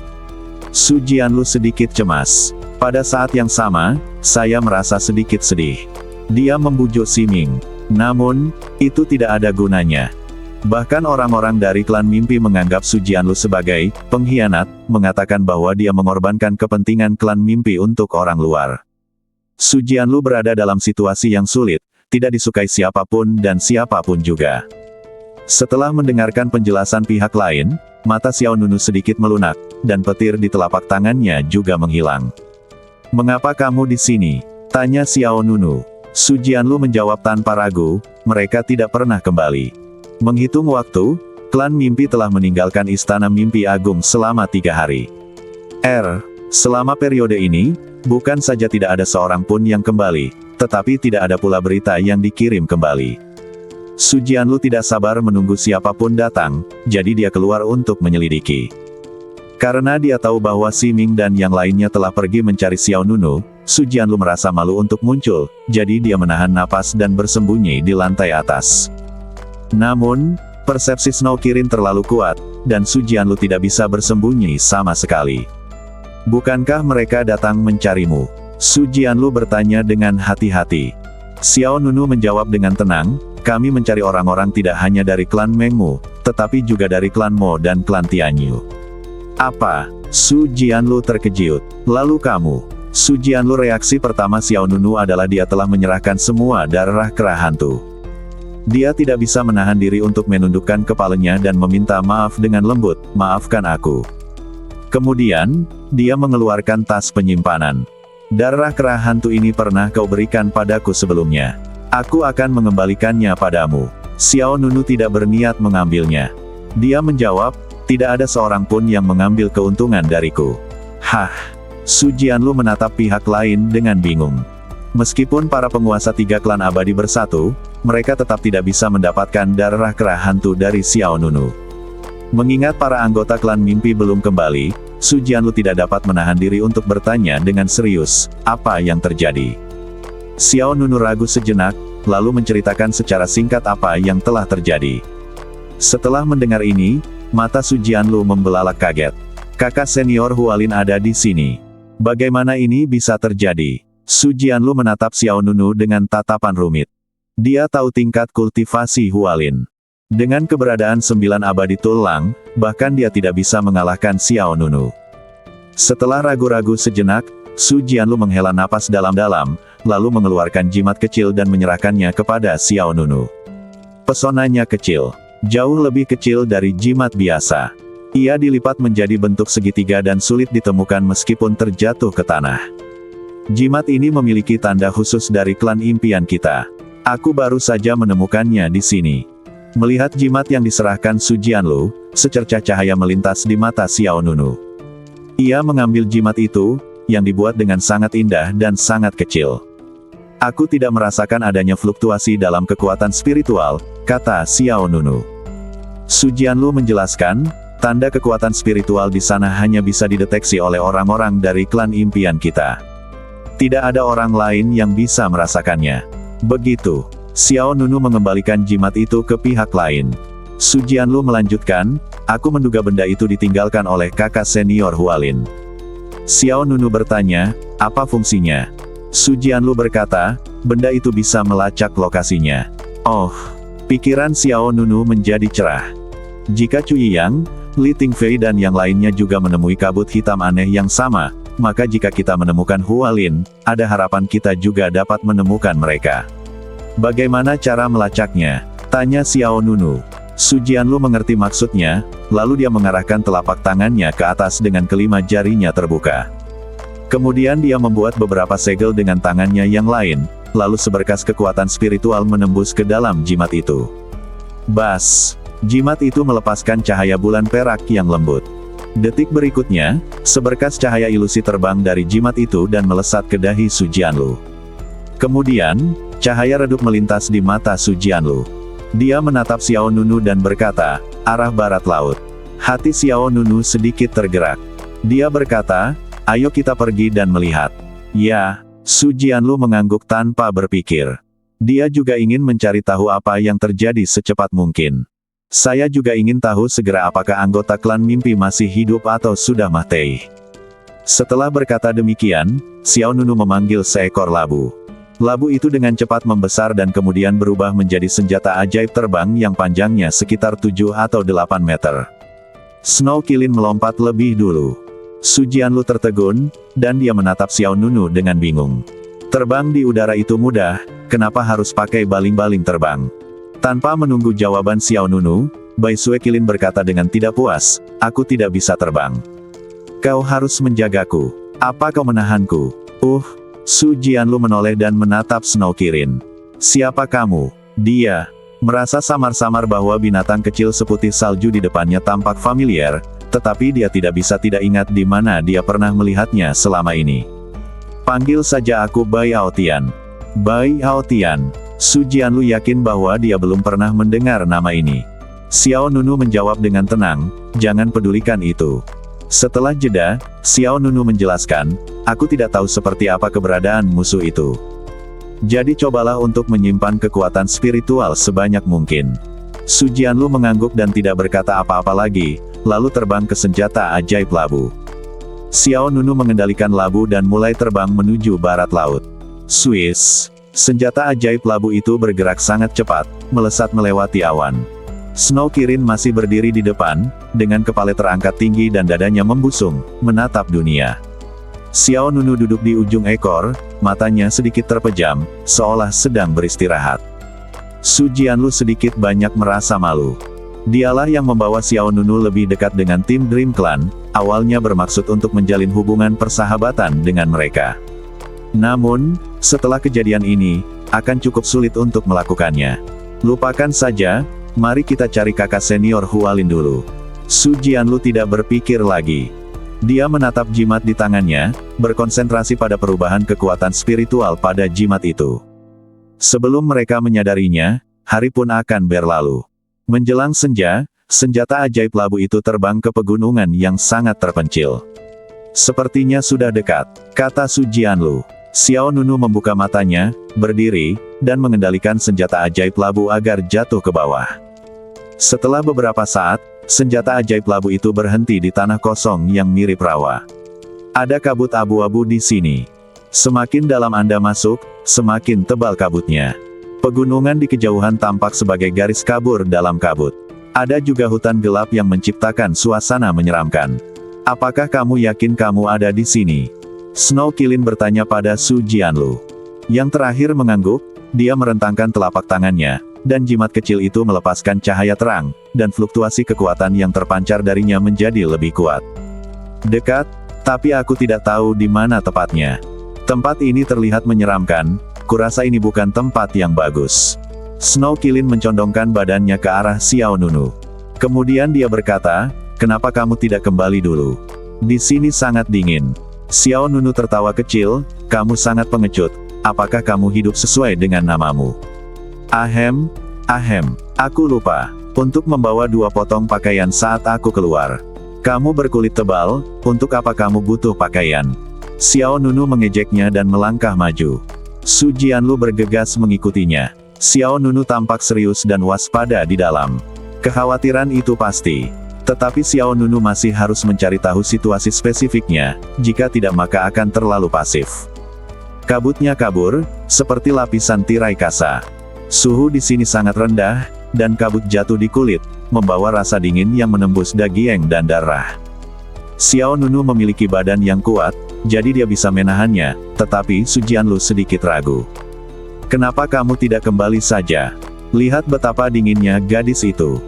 Su Jianlu sedikit cemas. Pada saat yang sama, saya merasa sedikit sedih. Dia membujuk Ximing. Namun, itu tidak ada gunanya. Bahkan orang-orang dari klan mimpi menganggap Su Jianlu sebagai pengkhianat, mengatakan bahwa dia mengorbankan kepentingan klan mimpi untuk orang luar. Su Jianlu berada dalam situasi yang sulit, tidak disukai siapapun dan siapapun juga. Setelah mendengarkan penjelasan pihak lain, mata Xiao Nunu sedikit melunak, dan petir di telapak tangannya juga menghilang. Mengapa kamu di sini? Tanya Xiao Nunu. Su Jianlu menjawab tanpa ragu, mereka tidak pernah kembali. Menghitung waktu, klan mimpi telah meninggalkan istana mimpi agung selama 3 hari. Selama periode ini, bukan saja tidak ada seorang pun yang kembali, tetapi tidak ada pula berita yang dikirim kembali. Su Jianlu tidak sabar menunggu siapapun datang, jadi dia keluar untuk menyelidiki. Karena dia tahu bahwa Ximing dan yang lainnya telah pergi mencari Xiao Nunu, Su Jianlu merasa malu untuk muncul, jadi dia menahan napas dan bersembunyi di lantai atas. Namun, persepsi Snow Kirin terlalu kuat, dan Su Jianlu tidak bisa bersembunyi sama sekali. Bukankah mereka datang mencarimu? Su Jianlu bertanya dengan hati-hati. Xiao Nunu menjawab dengan tenang, kami mencari orang-orang tidak hanya dari klan Mengmu, tetapi juga dari klan Mo dan klan Tianyu. Apa? Su Jianlu terkejut. Lalu kamu? Su Jianlu reaksi pertama Xiao Nunu adalah dia telah menyerahkan semua darah kerah hantu. Dia tidak bisa menahan diri untuk menundukkan kepalanya dan meminta maaf dengan lembut, maafkan aku. Kemudian, dia mengeluarkan tas penyimpanan. Darah kerah hantu ini pernah kau berikan padaku sebelumnya. Aku akan mengembalikannya padamu. Xiao Nunu tidak berniat mengambilnya. Dia menjawab, tidak ada seorang pun yang mengambil keuntungan dariku. Hah, Su Jianlu menatap pihak lain dengan bingung. Meskipun para penguasa 3 klan abadi bersatu, mereka tetap tidak bisa mendapatkan darah kera hantu dari Xiao Nunu. Mengingat para anggota klan mimpi belum kembali, Su Jianlu tidak dapat menahan diri untuk bertanya dengan serius, apa yang terjadi. Xiao Nunu ragu sejenak, lalu menceritakan secara singkat apa yang telah terjadi. Setelah mendengar ini, mata Su Jianlu membelalak kaget. Kakak senior Hualin ada di sini. Bagaimana ini bisa terjadi? Su Jianlu menatap Xiao Nunu dengan tatapan rumit. Dia tahu tingkat kultivasi Hualin. Dengan keberadaan 9 abadi tulang, bahkan dia tidak bisa mengalahkan Xiao Nunu. Setelah ragu-ragu sejenak, Su Jianlu menghela napas dalam-dalam, lalu mengeluarkan jimat kecil dan menyerahkannya kepada Xiao Nunu. Pesonanya kecil. Jauh lebih kecil dari jimat biasa. Ia dilipat menjadi bentuk segitiga dan sulit ditemukan meskipun terjatuh ke tanah. Jimat ini memiliki tanda khusus dari klan impian kita. Aku baru saja menemukannya di sini. Melihat jimat yang diserahkan Su Jianlu, secercah cahaya melintas di mata Xiao Nunu. Ia mengambil jimat itu, yang dibuat dengan sangat indah dan sangat kecil. Aku tidak merasakan adanya fluktuasi dalam kekuatan spiritual, kata Xiao Nunu. Su Jianlu menjelaskan, tanda kekuatan spiritual di sana hanya bisa dideteksi oleh orang-orang dari klan impian kita. Tidak ada orang lain yang bisa merasakannya. Begitu, Xiao Nunu mengembalikan jimat itu ke pihak lain. Su Jianlu melanjutkan, aku menduga benda itu ditinggalkan oleh kakak senior Hualin. Xiao Nunu bertanya, apa fungsinya? Su Jianlu berkata, benda itu bisa melacak lokasinya. Oh, pikiran Xiao Nunu menjadi cerah. Jika Cui Yang, Li Tingfei dan yang lainnya juga menemui kabut hitam aneh yang sama, maka jika kita menemukan Hualin, ada harapan kita juga dapat menemukan mereka. Bagaimana cara melacaknya? Tanya Xiao Nunu. Su Jianlu mengerti maksudnya, lalu dia mengarahkan telapak tangannya ke atas dengan kelima jarinya terbuka. Kemudian dia membuat beberapa segel dengan tangannya yang lain, lalu seberkas kekuatan spiritual menembus ke dalam jimat itu. Bas! Jimat itu melepaskan cahaya bulan perak yang lembut. Detik berikutnya, seberkas cahaya ilusi terbang dari jimat itu dan melesat ke dahi Su Jianlu. Kemudian, cahaya redup melintas di mata Su Jianlu. Dia menatap Xiao Nunu dan berkata, arah barat laut. Hati Xiao Nunu sedikit tergerak. Dia berkata, ayo kita pergi dan melihat. Ya, Su Jianlu mengangguk tanpa berpikir. Dia juga ingin mencari tahu apa yang terjadi secepat mungkin. Saya juga ingin tahu segera apakah anggota klan mimpi masih hidup atau sudah mati. Setelah berkata demikian, Xiao Nunu memanggil seekor labu. Labu itu dengan cepat membesar dan kemudian berubah menjadi senjata ajaib terbang yang panjangnya sekitar 7 atau 8 meter. Snow Kilin melompat lebih dulu. Su Jianlu tertegun, dan dia menatap Xiao Nunu dengan bingung. Terbang di udara itu mudah, kenapa harus pakai baling-baling terbang? Tanpa menunggu jawaban Xiao Nunu, Bai Sue Kilin berkata dengan tidak puas, aku tidak bisa terbang. Kau harus menjagaku. Apa kau menahanku? Su Jianlu menoleh dan menatap Snow Kirin. Siapa kamu? Dia merasa samar-samar bahwa binatang kecil seputih salju di depannya tampak familiar, tetapi dia tidak bisa tidak ingat di mana dia pernah melihatnya selama ini. Panggil saja aku Bai Aotian. Bai Aotian. Su Jianlu yakin bahwa dia belum pernah mendengar nama ini. Xiao Nunu menjawab dengan tenang, jangan pedulikan itu. Setelah jeda, Xiao Nunu menjelaskan, aku tidak tahu seperti apa keberadaan musuh itu. Jadi cobalah untuk menyimpan kekuatan spiritual sebanyak mungkin. Su Jianlu mengangguk dan tidak berkata apa-apa lagi, lalu terbang ke senjata ajaib labu. Xiao Nunu mengendalikan labu dan mulai terbang menuju barat laut. Swiss! Senjata ajaib labu itu bergerak sangat cepat, melesat melewati awan. Snow Kirin masih berdiri di depan, dengan kepala terangkat tinggi dan dadanya membusung, menatap dunia. Xiao Nunu duduk di ujung ekor, matanya sedikit terpejam, seolah sedang beristirahat. Su Jianlu sedikit banyak merasa malu. Dialah yang membawa Xiao Nunu lebih dekat dengan tim Dream Clan, awalnya bermaksud untuk menjalin hubungan persahabatan dengan mereka. Namun, setelah kejadian ini, akan cukup sulit untuk melakukannya. Lupakan saja, mari kita cari kakak senior Hualin dulu. Su Jianlu tidak berpikir lagi. Dia menatap jimat di tangannya, berkonsentrasi pada perubahan kekuatan spiritual pada jimat itu. Sebelum mereka menyadarinya, hari pun akan berlalu. Menjelang senja, senjata ajaib labu itu terbang ke pegunungan yang sangat terpencil. Sepertinya sudah dekat, kata Su Jianlu. Xiao Nunu membuka matanya, berdiri, dan mengendalikan senjata ajaib labu agar jatuh ke bawah. Setelah beberapa saat, senjata ajaib labu itu berhenti di tanah kosong yang mirip rawa. Ada kabut abu-abu di sini. Semakin dalam Anda masuk, semakin tebal kabutnya. Pegunungan di kejauhan tampak sebagai garis kabur dalam kabut. Ada juga hutan gelap yang menciptakan suasana menyeramkan. Apakah kamu yakin kamu ada di sini? Snow Qilin bertanya pada Su Jianlu. Yang terakhir mengangguk, dia merentangkan telapak tangannya, dan jimat kecil itu melepaskan cahaya terang, dan fluktuasi kekuatan yang terpancar darinya menjadi lebih kuat. Dekat, tapi aku tidak tahu di mana tepatnya. Tempat ini terlihat menyeramkan, kurasa ini bukan tempat yang bagus. Snow Qilin mencondongkan badannya ke arah Xiao Nunu. Kemudian dia berkata, kenapa kamu tidak kembali dulu? Di sini sangat dingin. Xiao Nunu tertawa kecil, kamu sangat pengecut, apakah kamu hidup sesuai dengan namamu? Ahem, aku lupa, untuk membawa 2 potong pakaian saat aku keluar. Kamu berkulit tebal, untuk apa kamu butuh pakaian? Xiao Nunu mengejeknya dan melangkah maju. Su Jianlu bergegas mengikutinya. Xiao Nunu tampak serius dan waspada di dalam. Kekhawatiran itu pasti. Tetapi Xiao Nunu masih harus mencari tahu situasi spesifiknya, jika tidak maka akan terlalu pasif. Kabutnya kabur, seperti lapisan tirai kasa. Suhu di sini sangat rendah, dan kabut jatuh di kulit, membawa rasa dingin yang menembus daging dan darah. Xiao Nunu memiliki badan yang kuat, jadi dia bisa menahannya, tetapi Su Jianlu sedikit ragu. Kenapa kamu tidak kembali saja? Lihat betapa dinginnya gadis itu.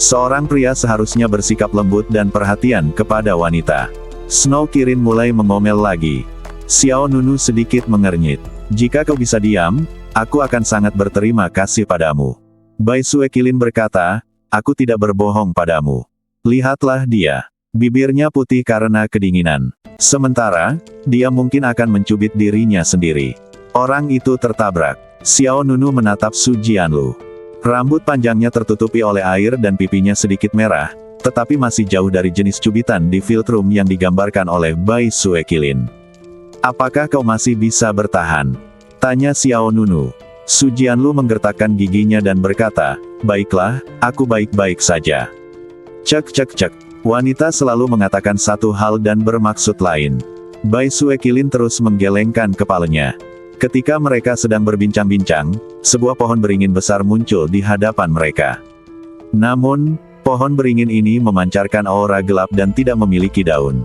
Seorang pria seharusnya bersikap lembut dan perhatian kepada wanita. Snow Qilin mulai mengomel lagi. Xiao Nunu sedikit mengernyit. Jika kau bisa diam, aku akan sangat berterima kasih padamu. Bai Sue Qilin berkata, aku tidak berbohong padamu. Lihatlah dia. Bibirnya putih karena kedinginan. Sementara, dia mungkin akan mencubit dirinya sendiri. Orang itu tertabrak. Xiao Nunu menatap Su Jianlu. Rambut panjangnya tertutupi oleh air dan pipinya sedikit merah, tetapi masih jauh dari jenis cubitan di Philtrum yang digambarkan oleh Bai Sue Qilin. Apakah kau masih bisa bertahan? Tanya Xiao Nunu. Su Jianlu menggertakkan giginya dan berkata, baiklah, aku baik-baik saja. Cek. Wanita selalu mengatakan satu hal dan bermaksud lain. Bai Sue Qilin terus menggelengkan kepalanya. Ketika mereka sedang berbincang-bincang, sebuah pohon beringin besar muncul di hadapan mereka. Namun, pohon beringin ini memancarkan aura gelap dan tidak memiliki daun.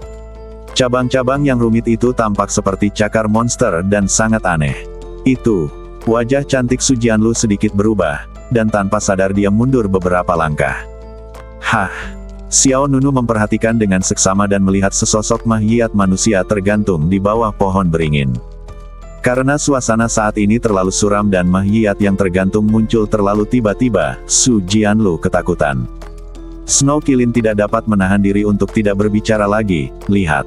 Cabang-cabang yang rumit itu tampak seperti cakar monster dan sangat aneh. Wajah cantik Su Jianlu sedikit berubah, dan tanpa sadar dia mundur beberapa langkah. Xiao Nunu memperhatikan dengan seksama dan melihat sesosok mahiyat manusia tergantung di bawah pohon beringin. Karena suasana saat ini terlalu suram dan mahiyat yang tergantung muncul terlalu tiba-tiba, Su Jianlu ketakutan. Snow Qilin tidak dapat menahan diri untuk tidak berbicara lagi. Lihat.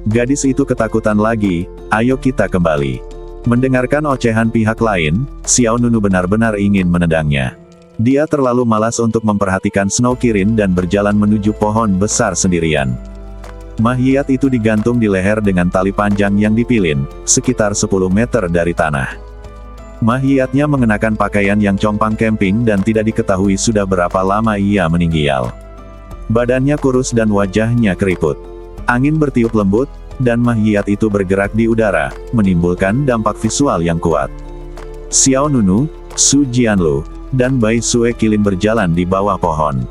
Gadis itu ketakutan lagi, ayo kita kembali. Mendengarkan ocehan pihak lain, Xiao Nunu benar-benar ingin menendangnya. Dia terlalu malas untuk memperhatikan Snow Qilin dan berjalan menuju pohon besar sendirian. Mahiyat itu digantung di leher dengan tali panjang yang dipilin, sekitar 10 meter dari tanah. Mahiyatnya mengenakan pakaian yang compang camping dan tidak diketahui sudah berapa lama ia meninggal. Badannya kurus dan wajahnya keriput. Angin bertiup lembut, dan mahiyat itu bergerak di udara, menimbulkan dampak visual yang kuat. Xiao Nunu, Su Jianlu, dan Bai Sue Qilin berjalan di bawah pohon.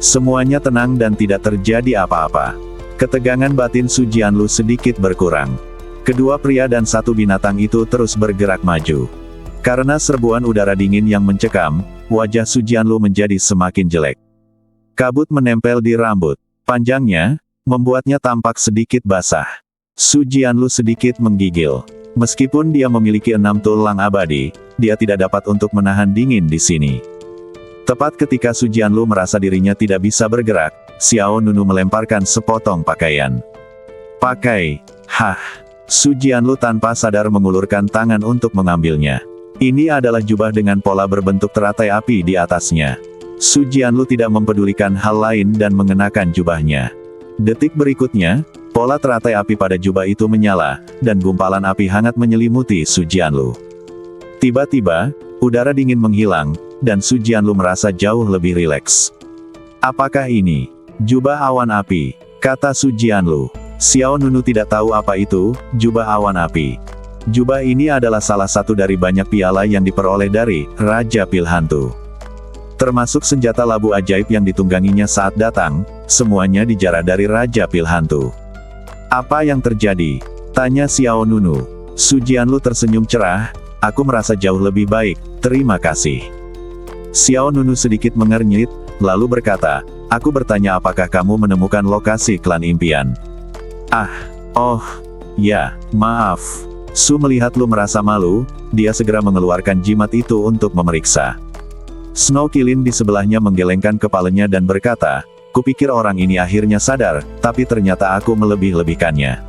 Semuanya tenang dan tidak terjadi apa-apa. Ketegangan batin Su Jianlu sedikit berkurang. Kedua pria dan satu binatang itu terus bergerak maju. Karena serbuan udara dingin yang mencekam, wajah Su Jianlu menjadi semakin jelek. Kabut menempel di rambut panjangnya, membuatnya tampak sedikit basah. Su Jianlu sedikit menggigil. Meskipun dia memiliki 6 tulang abadi, dia tidak dapat untuk menahan dingin di sini. Tepat ketika Su Jianlu merasa dirinya tidak bisa bergerak, Xiao Nunu melemparkan sepotong pakaian. Pakai. Hah. Su Jianlu tanpa sadar mengulurkan tangan untuk mengambilnya. Ini adalah jubah dengan pola berbentuk teratai api di atasnya. Su Jianlu tidak mempedulikan hal lain dan mengenakan jubahnya. Detik berikutnya, pola teratai api pada jubah itu menyala, dan gumpalan api hangat menyelimuti Su Jianlu. Tiba-tiba, udara dingin menghilang, dan Su Jianlu merasa jauh lebih rileks. Apakah ini jubah awan api? Kata Su Jianlu. Xiao Nunu tidak tahu apa itu jubah awan api. Jubah ini adalah salah satu dari banyak piala yang diperoleh dari Raja Pil Hantu. Termasuk senjata labu ajaib yang ditungganginya saat datang, semuanya dijarah dari Raja Pil Hantu. Apa yang terjadi? Tanya Xiao Nunu. Su Jianlu tersenyum cerah, aku merasa jauh lebih baik, terima kasih. Xiao Nunu sedikit mengernyit, lalu berkata, aku bertanya apakah kamu menemukan lokasi klan impian? Ya, maaf. Su melihat lu merasa malu, dia segera mengeluarkan jimat itu untuk memeriksa. Snow Kilin di sebelahnya menggelengkan kepalanya dan berkata, kupikir orang ini akhirnya sadar, tapi ternyata aku melebih-lebihkannya.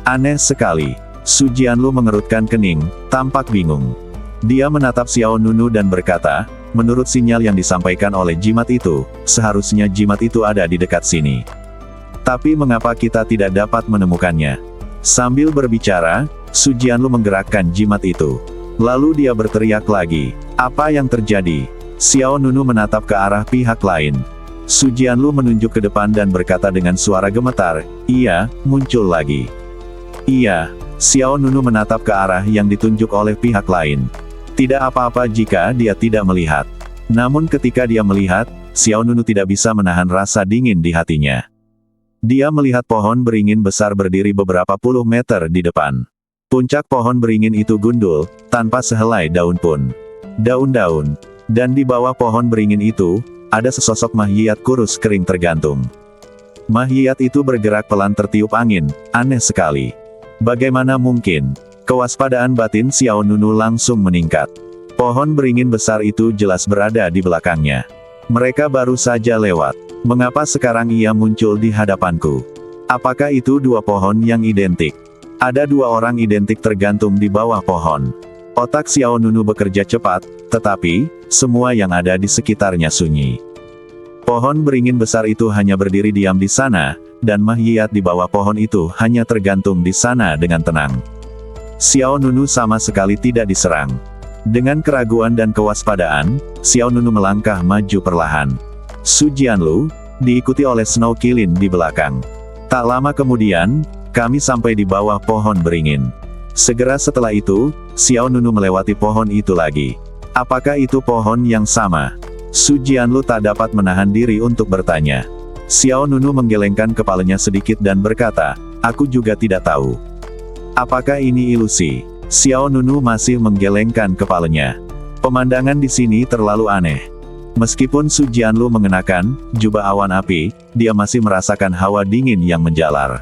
Aneh sekali. Su Jianlu mengerutkan kening, tampak bingung. Dia menatap Xiao Nunu dan berkata, menurut sinyal yang disampaikan oleh jimat itu, seharusnya jimat itu ada di dekat sini. Tapi mengapa kita tidak dapat menemukannya? Sambil berbicara, Su Jianlu menggerakkan jimat itu. Lalu dia berteriak lagi. Apa yang terjadi? Xiao Nunu menatap ke arah pihak lain. Su Jianlu menunjuk ke depan dan berkata dengan suara gemetar, iya, muncul lagi. Iya. Xiao Nunu menatap ke arah yang ditunjuk oleh pihak lain. Tidak apa-apa jika dia tidak melihat. Namun ketika dia melihat, Xiao Nunu tidak bisa menahan rasa dingin di hatinya. Dia melihat pohon beringin besar berdiri beberapa puluh meter di depan. Puncak pohon beringin itu gundul, tanpa sehelai daun pun. Daun-daun. Dan di bawah pohon beringin itu, ada sesosok mahyiat kurus kering tergantung. Mahyiat itu bergerak pelan tertiup angin, aneh sekali. Bagaimana mungkin? Kewaspadaan batin Xiao Nunu langsung meningkat. Pohon beringin besar itu jelas berada di belakangnya. Mereka baru saja lewat. Mengapa sekarang ia muncul di hadapanku? Apakah itu dua pohon yang identik? Ada dua orang identik tergantung di bawah pohon. Otak Xiao Nunu bekerja cepat, tetapi, semua yang ada di sekitarnya sunyi. Pohon beringin besar itu hanya berdiri diam di sana, dan mahyiat di bawah pohon itu hanya tergantung di sana dengan tenang. Xiao Nunu sama sekali tidak diserang. Dengan keraguan dan kewaspadaan, Xiao Nunu melangkah maju perlahan. Su Jianlu, diikuti oleh Snow Kilin di belakang. Tak lama kemudian, kami sampai di bawah pohon beringin. Segera setelah itu, Xiao Nunu melewati pohon itu lagi. Apakah itu pohon yang sama? Su Jianlu tak dapat menahan diri untuk bertanya. Xiao Nunu menggelengkan kepalanya sedikit dan berkata, aku juga tidak tahu. Apakah ini ilusi? Xiao Nunu masih menggelengkan kepalanya. Pemandangan di sini terlalu aneh. Meskipun Su Jianlu mengenakan jubah awan api, dia masih merasakan hawa dingin yang menjalar.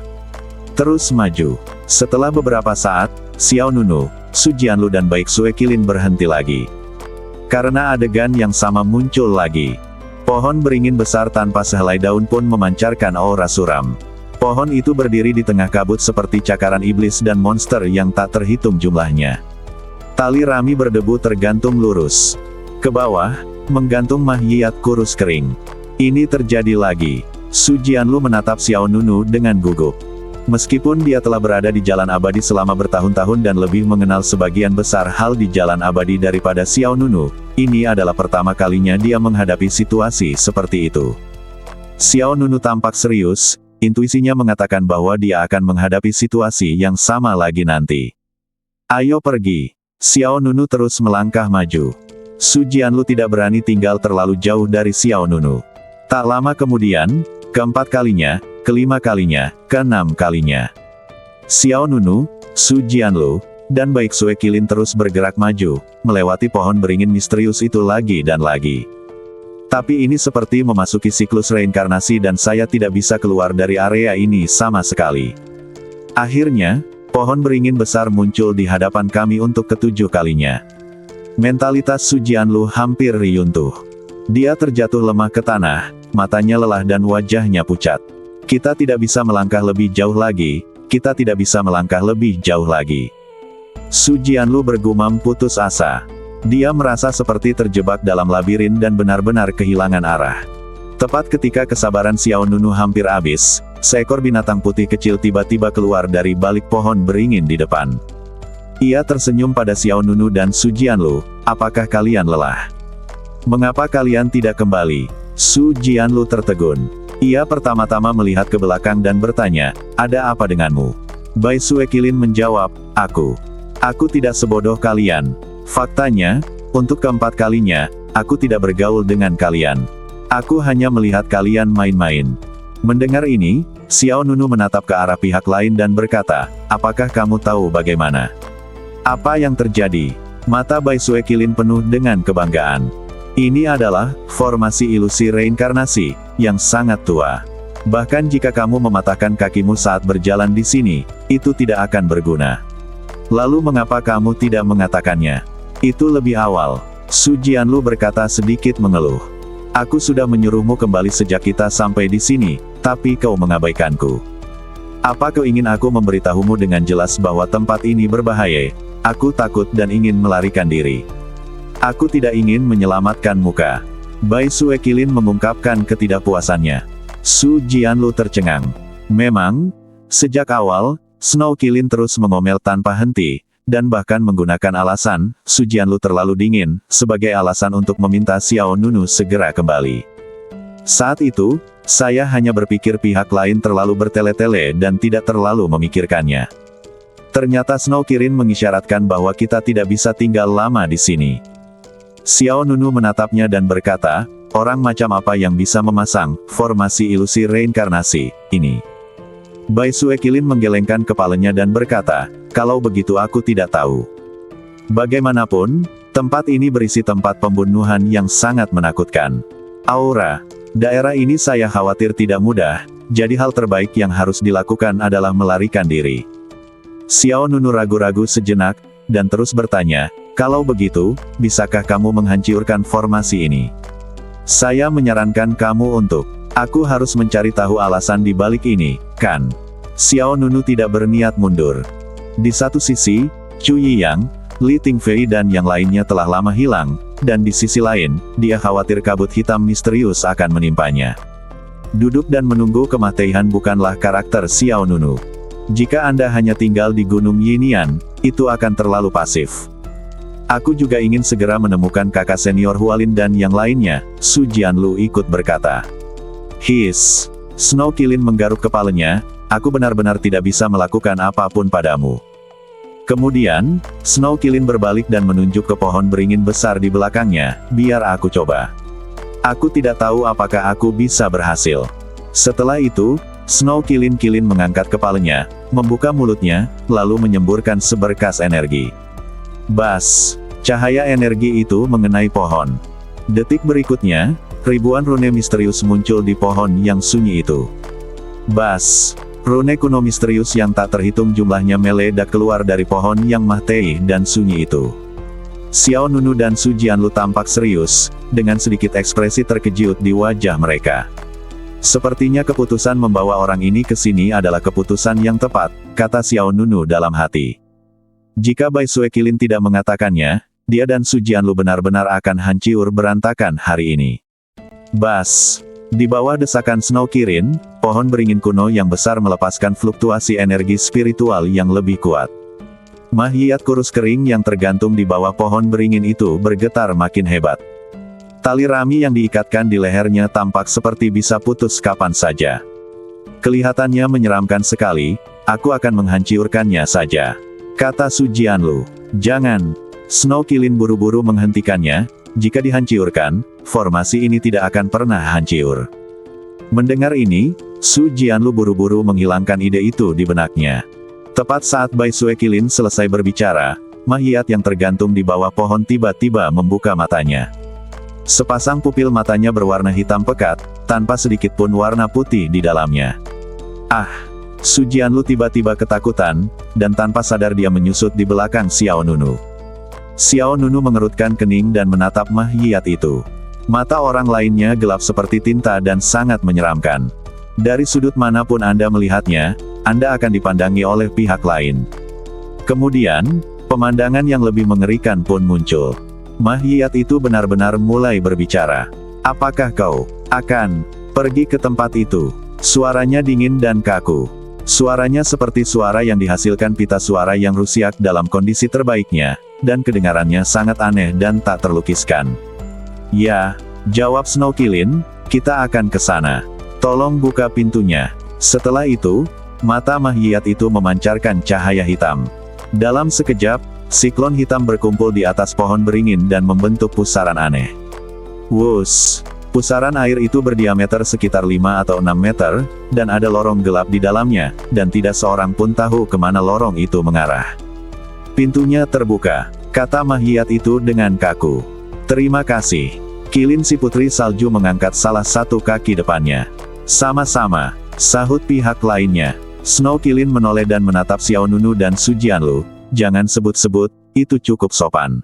Terus maju. Setelah beberapa saat, Xiao Nunu, Su Jianlu dan Baik Sue Kilin berhenti lagi. Karena adegan yang sama muncul lagi. Pohon beringin besar tanpa sehelai daun pun memancarkan aura suram. Pohon itu berdiri di tengah kabut seperti cakaran iblis dan monster yang tak terhitung jumlahnya. Tali rami berdebu tergantung lurus. Ke bawah, menggantung mahyiat kurus kering. Ini terjadi lagi. Su Jianlu menatap Xiao Nunu dengan gugup. Meskipun dia telah berada di jalan abadi selama bertahun-tahun dan lebih mengenal sebagian besar hal di jalan abadi daripada Xiao Nunu, ini adalah pertama kalinya dia menghadapi situasi seperti itu. Xiao Nunu tampak serius, intuisinya mengatakan bahwa dia akan menghadapi situasi yang sama lagi nanti. Ayo pergi. Xiao Nunu terus melangkah maju. Su Jianlu tidak berani tinggal terlalu jauh dari Xiao Nunu. Tak lama kemudian, keempat kalinya, kelima kalinya, keenam kalinya. Xiao Nunu, Su Jianlu, dan Baik Sue Kilin terus bergerak maju, melewati pohon beringin misterius itu lagi dan lagi. Tapi ini seperti memasuki siklus reinkarnasi dan saya tidak bisa keluar dari area ini sama sekali. Akhirnya, pohon beringin besar muncul di hadapan kami untuk ketujuh kalinya. Mentalitas Su Jianlu hampir runtuh. Dia terjatuh lemah ke tanah, matanya lelah dan wajahnya pucat. Kita tidak bisa melangkah lebih jauh lagi, kita tidak bisa melangkah lebih jauh lagi. Su Jianlu bergumam putus asa. Dia merasa seperti terjebak dalam labirin dan benar-benar kehilangan arah. Tepat ketika kesabaran Xiao Nunu hampir habis, seekor binatang putih kecil tiba-tiba keluar dari balik pohon beringin di depan. Ia tersenyum pada Xiao Nunu dan Su Jianlu, apakah kalian lelah? Mengapa kalian tidak kembali? Su Jianlu tertegun. Ia pertama-tama melihat ke belakang dan bertanya, ada apa denganmu? Bai Suekilin menjawab, Aku tidak sebodoh kalian. Faktanya, untuk keempat kalinya, aku tidak bergaul dengan kalian. Aku hanya melihat kalian main-main. Mendengar ini, Xiao Nunu menatap ke arah pihak lain dan berkata, apakah kamu tahu bagaimana? Apa yang terjadi? Mata Bai Suekilin penuh dengan kebanggaan. Ini adalah formasi ilusi reinkarnasi yang sangat tua. Bahkan jika kamu mematahkan kakimu saat berjalan di sini, itu tidak akan berguna. Lalu mengapa kamu tidak mengatakannya? Itu lebih awal. Su Jianlu berkata sedikit mengeluh. Aku sudah menyuruhmu kembali sejak kita sampai di sini, tapi kau mengabaikanku. Apa kau ingin aku memberitahumu dengan jelas bahwa tempat ini berbahaya? Aku takut dan ingin melarikan diri. Aku tidak ingin menyelamatkan muka. Bai Suekilin mengungkapkan ketidakpuasannya. Su Jianlu tercengang. Memang, sejak awal, Snow Kilin terus mengomel tanpa henti, dan bahkan menggunakan alasan, Su Jianlu terlalu dingin, sebagai alasan untuk meminta Xiao Nunu segera kembali. Saat itu, saya hanya berpikir pihak lain terlalu bertele-tele dan tidak terlalu memikirkannya. Ternyata Snow Kirin mengisyaratkan bahwa kita tidak bisa tinggal lama di sini. Xiao Nunu menatapnya dan berkata, orang macam apa yang bisa memasang formasi ilusi reinkarnasi ini? Bai Suekilin menggelengkan kepalanya dan berkata, kalau begitu aku tidak tahu. Bagaimanapun, tempat ini berisi tempat pembunuhan yang sangat menakutkan. Aura, daerah ini saya khawatir tidak mudah, jadi hal terbaik yang harus dilakukan adalah melarikan diri. Xiao Nunu ragu-ragu sejenak, dan terus bertanya, kalau begitu, bisakah kamu menghancurkan formasi ini? Saya menyarankan kamu untuk, aku harus mencari tahu alasan di balik ini, kan? Xiao Nunu tidak berniat mundur. Di satu sisi, Chu Yiyang, Li Tingfei dan yang lainnya telah lama hilang, dan di sisi lain, dia khawatir kabut hitam misterius akan menimpanya. Duduk dan menunggu kematian bukanlah karakter Xiao Nunu. Jika Anda hanya tinggal di Gunung Yinian, itu akan terlalu pasif. Aku juga ingin segera menemukan kakak senior Hualin dan yang lainnya, Su Jianlu ikut berkata. His. Snow Kilin menggaruk kepalanya, aku benar-benar tidak bisa melakukan apapun padamu. Kemudian, Snow Kilin berbalik dan menunjuk ke pohon beringin besar di belakangnya, biar aku coba. Aku tidak tahu apakah aku bisa berhasil. Setelah itu, Snow Kilin mengangkat kepalanya, membuka mulutnya, lalu menyemburkan seberkas energi. Bas! Cahaya energi itu mengenai pohon. Detik berikutnya, ribuan rune misterius muncul di pohon yang sunyi itu. Bas! Rune kuno misterius yang tak terhitung jumlahnya meledak keluar dari pohon yang mahtai dan sunyi itu. Xiao Nunu dan Su Jianlu tampak serius, dengan sedikit ekspresi terkejut di wajah mereka. Sepertinya keputusan membawa orang ini ke sini adalah keputusan yang tepat, kata Xiao Nunu dalam hati. Jika Bai Suekilin tidak mengatakannya, dia dan Su Jianlu benar-benar akan hancur berantakan hari ini. Bas! Di bawah desakan Snow Kirin, pohon beringin kuno yang besar melepaskan fluktuasi energi spiritual yang lebih kuat. Mahiyat kurus kering yang tergantung di bawah pohon beringin itu bergetar makin hebat. Tali rami yang diikatkan di lehernya tampak seperti bisa putus kapan saja. Kelihatannya menyeramkan sekali, aku akan menghancurkannya saja, kata Su Jianlu. Jangan! Snow Kilin buru-buru menghentikannya, jika dihancurkan, formasi ini tidak akan pernah hancur. Mendengar ini, Su Jianlu buru-buru menghilangkan ide itu di benaknya. Tepat saat Bai Suekilin selesai berbicara, Mahiyat yang tergantung di bawah pohon tiba-tiba membuka matanya. Sepasang pupil matanya berwarna hitam pekat, tanpa sedikit pun warna putih di dalamnya. Ah! Su Jianlu tiba-tiba ketakutan, dan tanpa sadar dia menyusut di belakang Xiao Nunu. Xiao Nunu mengerutkan kening dan menatap Mahiyat itu. Mata orang lainnya gelap seperti tinta dan sangat menyeramkan. Dari sudut manapun Anda melihatnya, Anda akan dipandangi oleh pihak lain. Kemudian, pemandangan yang lebih mengerikan pun muncul. Makhiyat itu benar-benar mulai berbicara. Apakah kau akan pergi ke tempat itu? Suaranya dingin dan kaku. Suaranya seperti suara yang dihasilkan pita suara yang rusiak dalam kondisi terbaiknya, dan kedengarannya sangat aneh dan tak terlukiskan. Ya, jawab Snow Kilin, kita akan ke sana. Tolong buka pintunya. Setelah itu, mata makhiyat itu memancarkan cahaya hitam. Dalam sekejap, siklon hitam berkumpul di atas pohon beringin dan membentuk pusaran aneh. Wuss! Pusaran air itu berdiameter sekitar 5 atau 6 meter, dan ada lorong gelap di dalamnya, dan tidak seorang pun tahu kemana lorong itu mengarah. Pintunya terbuka, kata makhiyat itu dengan kaku. Terima kasih. Kilin si putri salju mengangkat salah satu kaki depannya. Sama-sama, sahut pihak lainnya. Snow Kilin menoleh dan menatap Xiao Nunu dan Su Jianlu. Jangan sebut-sebut, itu cukup sopan.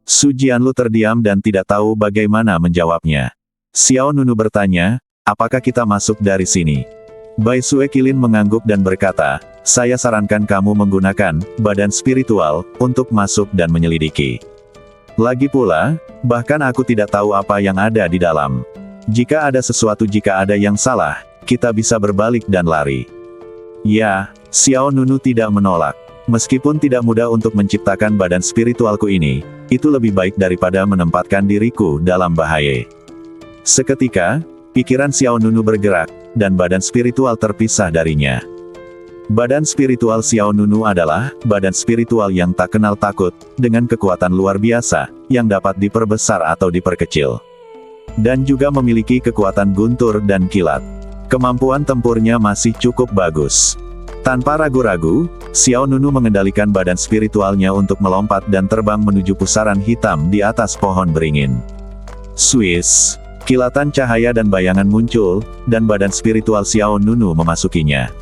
Su Jianlu terdiam dan tidak tahu bagaimana menjawabnya. Xiao Nunu bertanya, apakah kita masuk dari sini? Bai Sue Kilin mengangguk dan berkata, saya sarankan kamu menggunakan badan spiritual untuk masuk dan menyelidiki. Lagi pula, bahkan aku tidak tahu apa yang ada di dalam. Jika ada yang salah, kita bisa berbalik dan lari. Ya, Xiao Nunu tidak menolak. Meskipun tidak mudah untuk menciptakan badan spiritualku ini, itu lebih baik daripada menempatkan diriku dalam bahaya. Seketika, pikiran Xiao Nunu bergerak, dan badan spiritual terpisah darinya. Badan spiritual Xiao Nunu adalah badan spiritual yang tak kenal takut, dengan kekuatan luar biasa, yang dapat diperbesar atau diperkecil. Dan juga memiliki kekuatan guntur dan kilat. Kemampuan tempurnya masih cukup bagus. Tanpa ragu-ragu, Xiao Nunu mengendalikan badan spiritualnya untuk melompat dan terbang menuju pusaran hitam di atas pohon beringin. Swiss, kilatan cahaya dan bayangan muncul, dan badan spiritual Xiao Nunu memasukinya.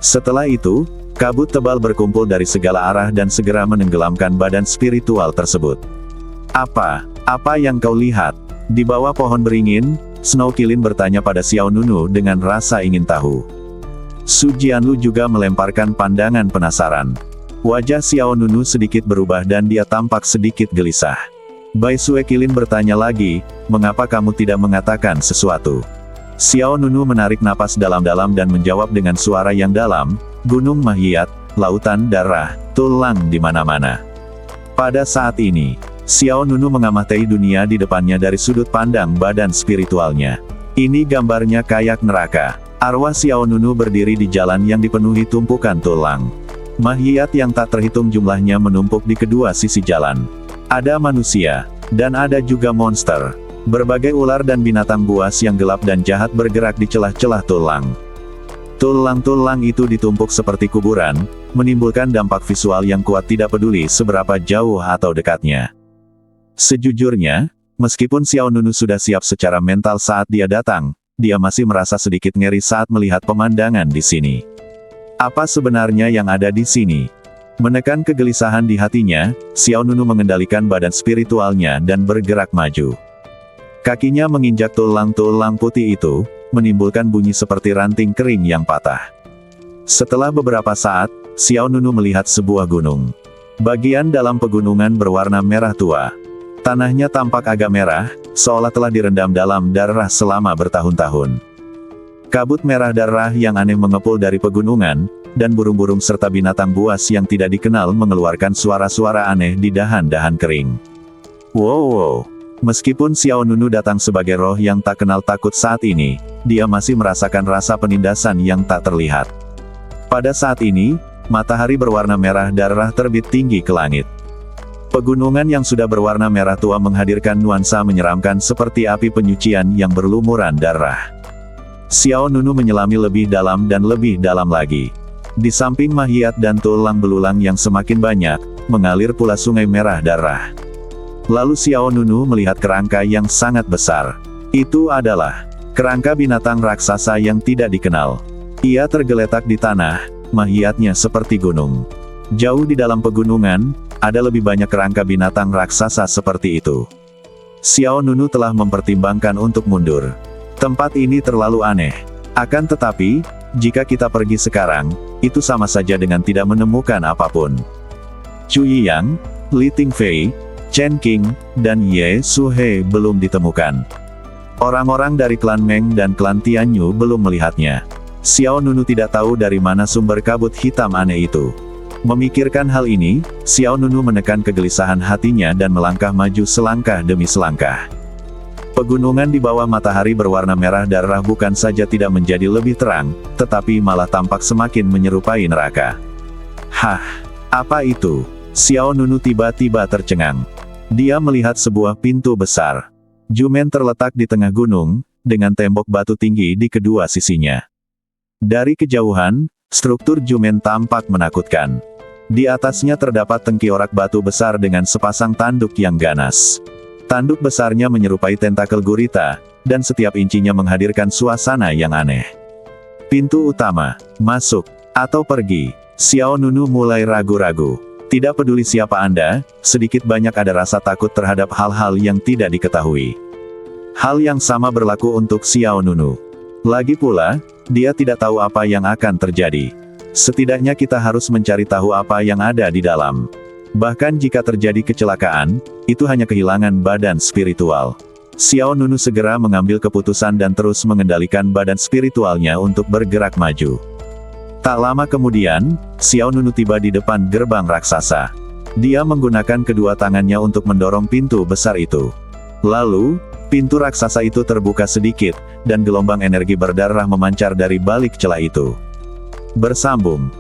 Setelah itu, kabut tebal berkumpul dari segala arah dan segera menenggelamkan badan spiritual tersebut. Apa yang kau lihat? Di bawah pohon beringin, Snow Kilin bertanya pada Xiao Nunu dengan rasa ingin tahu. Su Jianlu juga melemparkan pandangan penasaran. Wajah Xiao Nunu sedikit berubah dan dia tampak sedikit gelisah. Bai Sue Kilin bertanya lagi, mengapa kamu tidak mengatakan sesuatu? Xiao Nunu menarik napas dalam-dalam dan menjawab dengan suara yang dalam, gunung makhiyat, lautan darah, tulang di mana-mana. Pada saat ini, Xiao Nunu mengamati dunia di depannya dari sudut pandang badan spiritualnya. Ini gambarnya kayak neraka. Arwah Xiao Nunu berdiri di jalan yang dipenuhi tumpukan tulang. Makhiyat yang tak terhitung jumlahnya menumpuk di kedua sisi jalan. Ada manusia, dan ada juga monster. Berbagai ular dan binatang buas yang gelap dan jahat bergerak di celah-celah tulang. Tulang-tulang itu ditumpuk seperti kuburan, menimbulkan dampak visual yang kuat tidak peduli seberapa jauh atau dekatnya. Sejujurnya, meskipun Xiao Nunu sudah siap secara mental saat dia datang, dia masih merasa sedikit ngeri saat melihat pemandangan di sini. Apa sebenarnya yang ada di sini? Menekan kegelisahan di hatinya, Xiao Nunu mengendalikan badan spiritualnya dan bergerak maju. Kakinya menginjak tulang-tulang putih itu, menimbulkan bunyi seperti ranting kering yang patah. Setelah beberapa saat, Xiao Nunu melihat sebuah gunung. Bagian dalam pegunungan berwarna merah tua. Tanahnya tampak agak merah, seolah telah direndam dalam darah selama bertahun-tahun. Kabut merah darah yang aneh mengepul dari pegunungan, dan burung-burung serta binatang buas yang tidak dikenal mengeluarkan suara-suara aneh di dahan-dahan kering. Wow! Meskipun Xiao Nunu datang sebagai roh yang tak kenal takut saat ini, dia masih merasakan rasa penindasan yang tak terlihat. Pada saat ini, matahari berwarna merah darah terbit tinggi ke langit. Pegunungan yang sudah berwarna merah tua menghadirkan nuansa menyeramkan seperti api penyucian yang berlumuran darah. Xiao Nunu menyelami lebih dalam dan lebih dalam lagi. Di samping makhiyat dan tulang belulang yang semakin banyak, mengalir pula sungai merah darah. Lalu Xiao Nunu melihat kerangka yang sangat besar. Itu adalah kerangka binatang raksasa yang tidak dikenal. Ia tergeletak di tanah, makhiyatnya seperti gunung. Jauh di dalam pegunungan, ada lebih banyak kerangka binatang raksasa seperti itu. Xiao Nunu telah mempertimbangkan untuk mundur. Tempat ini terlalu aneh. Akan tetapi, jika kita pergi sekarang, itu sama saja dengan tidak menemukan apapun. Chu Yiyang, Li Tingfei, Chen Qing, dan Ye Suhe belum ditemukan. Orang-orang dari klan Meng dan klan Tianyu belum melihatnya. Xiao Nunu tidak tahu dari mana sumber kabut hitam aneh itu. Memikirkan hal ini, Xiao Nunu menekan kegelisahan hatinya dan melangkah maju selangkah demi selangkah. Pegunungan di bawah matahari berwarna merah darah bukan saja tidak menjadi lebih terang, tetapi malah tampak semakin menyerupai neraka. Hah, apa itu? Xiao Nunu tiba-tiba tercengang. Dia melihat sebuah pintu besar. Jumen terletak di tengah gunung, dengan tembok batu tinggi di kedua sisinya. Dari kejauhan, struktur Jumen tampak menakutkan. Di atasnya terdapat tengkiorak batu besar dengan sepasang tanduk yang ganas. Tanduk besarnya menyerupai tentakel gurita, dan setiap incinya menghadirkan suasana yang aneh. Pintu utama, masuk, atau pergi. Xiao Nunu mulai ragu-ragu. Tidak peduli siapa Anda, sedikit banyak ada rasa takut terhadap hal-hal yang tidak diketahui. Hal yang sama berlaku untuk Xiao Nunu. Lagi pula, dia tidak tahu apa yang akan terjadi. Setidaknya kita harus mencari tahu apa yang ada di dalam. Bahkan jika terjadi kecelakaan, itu hanya kehilangan badan spiritual. Xiao Nunu segera mengambil keputusan dan terus mengendalikan badan spiritualnya untuk bergerak maju. Tak lama kemudian, Xiao Nunu tiba di depan gerbang raksasa. Dia menggunakan kedua tangannya untuk mendorong pintu besar itu. Lalu, pintu raksasa itu terbuka sedikit, dan gelombang energi berdarah memancar dari balik celah itu. Bersambung.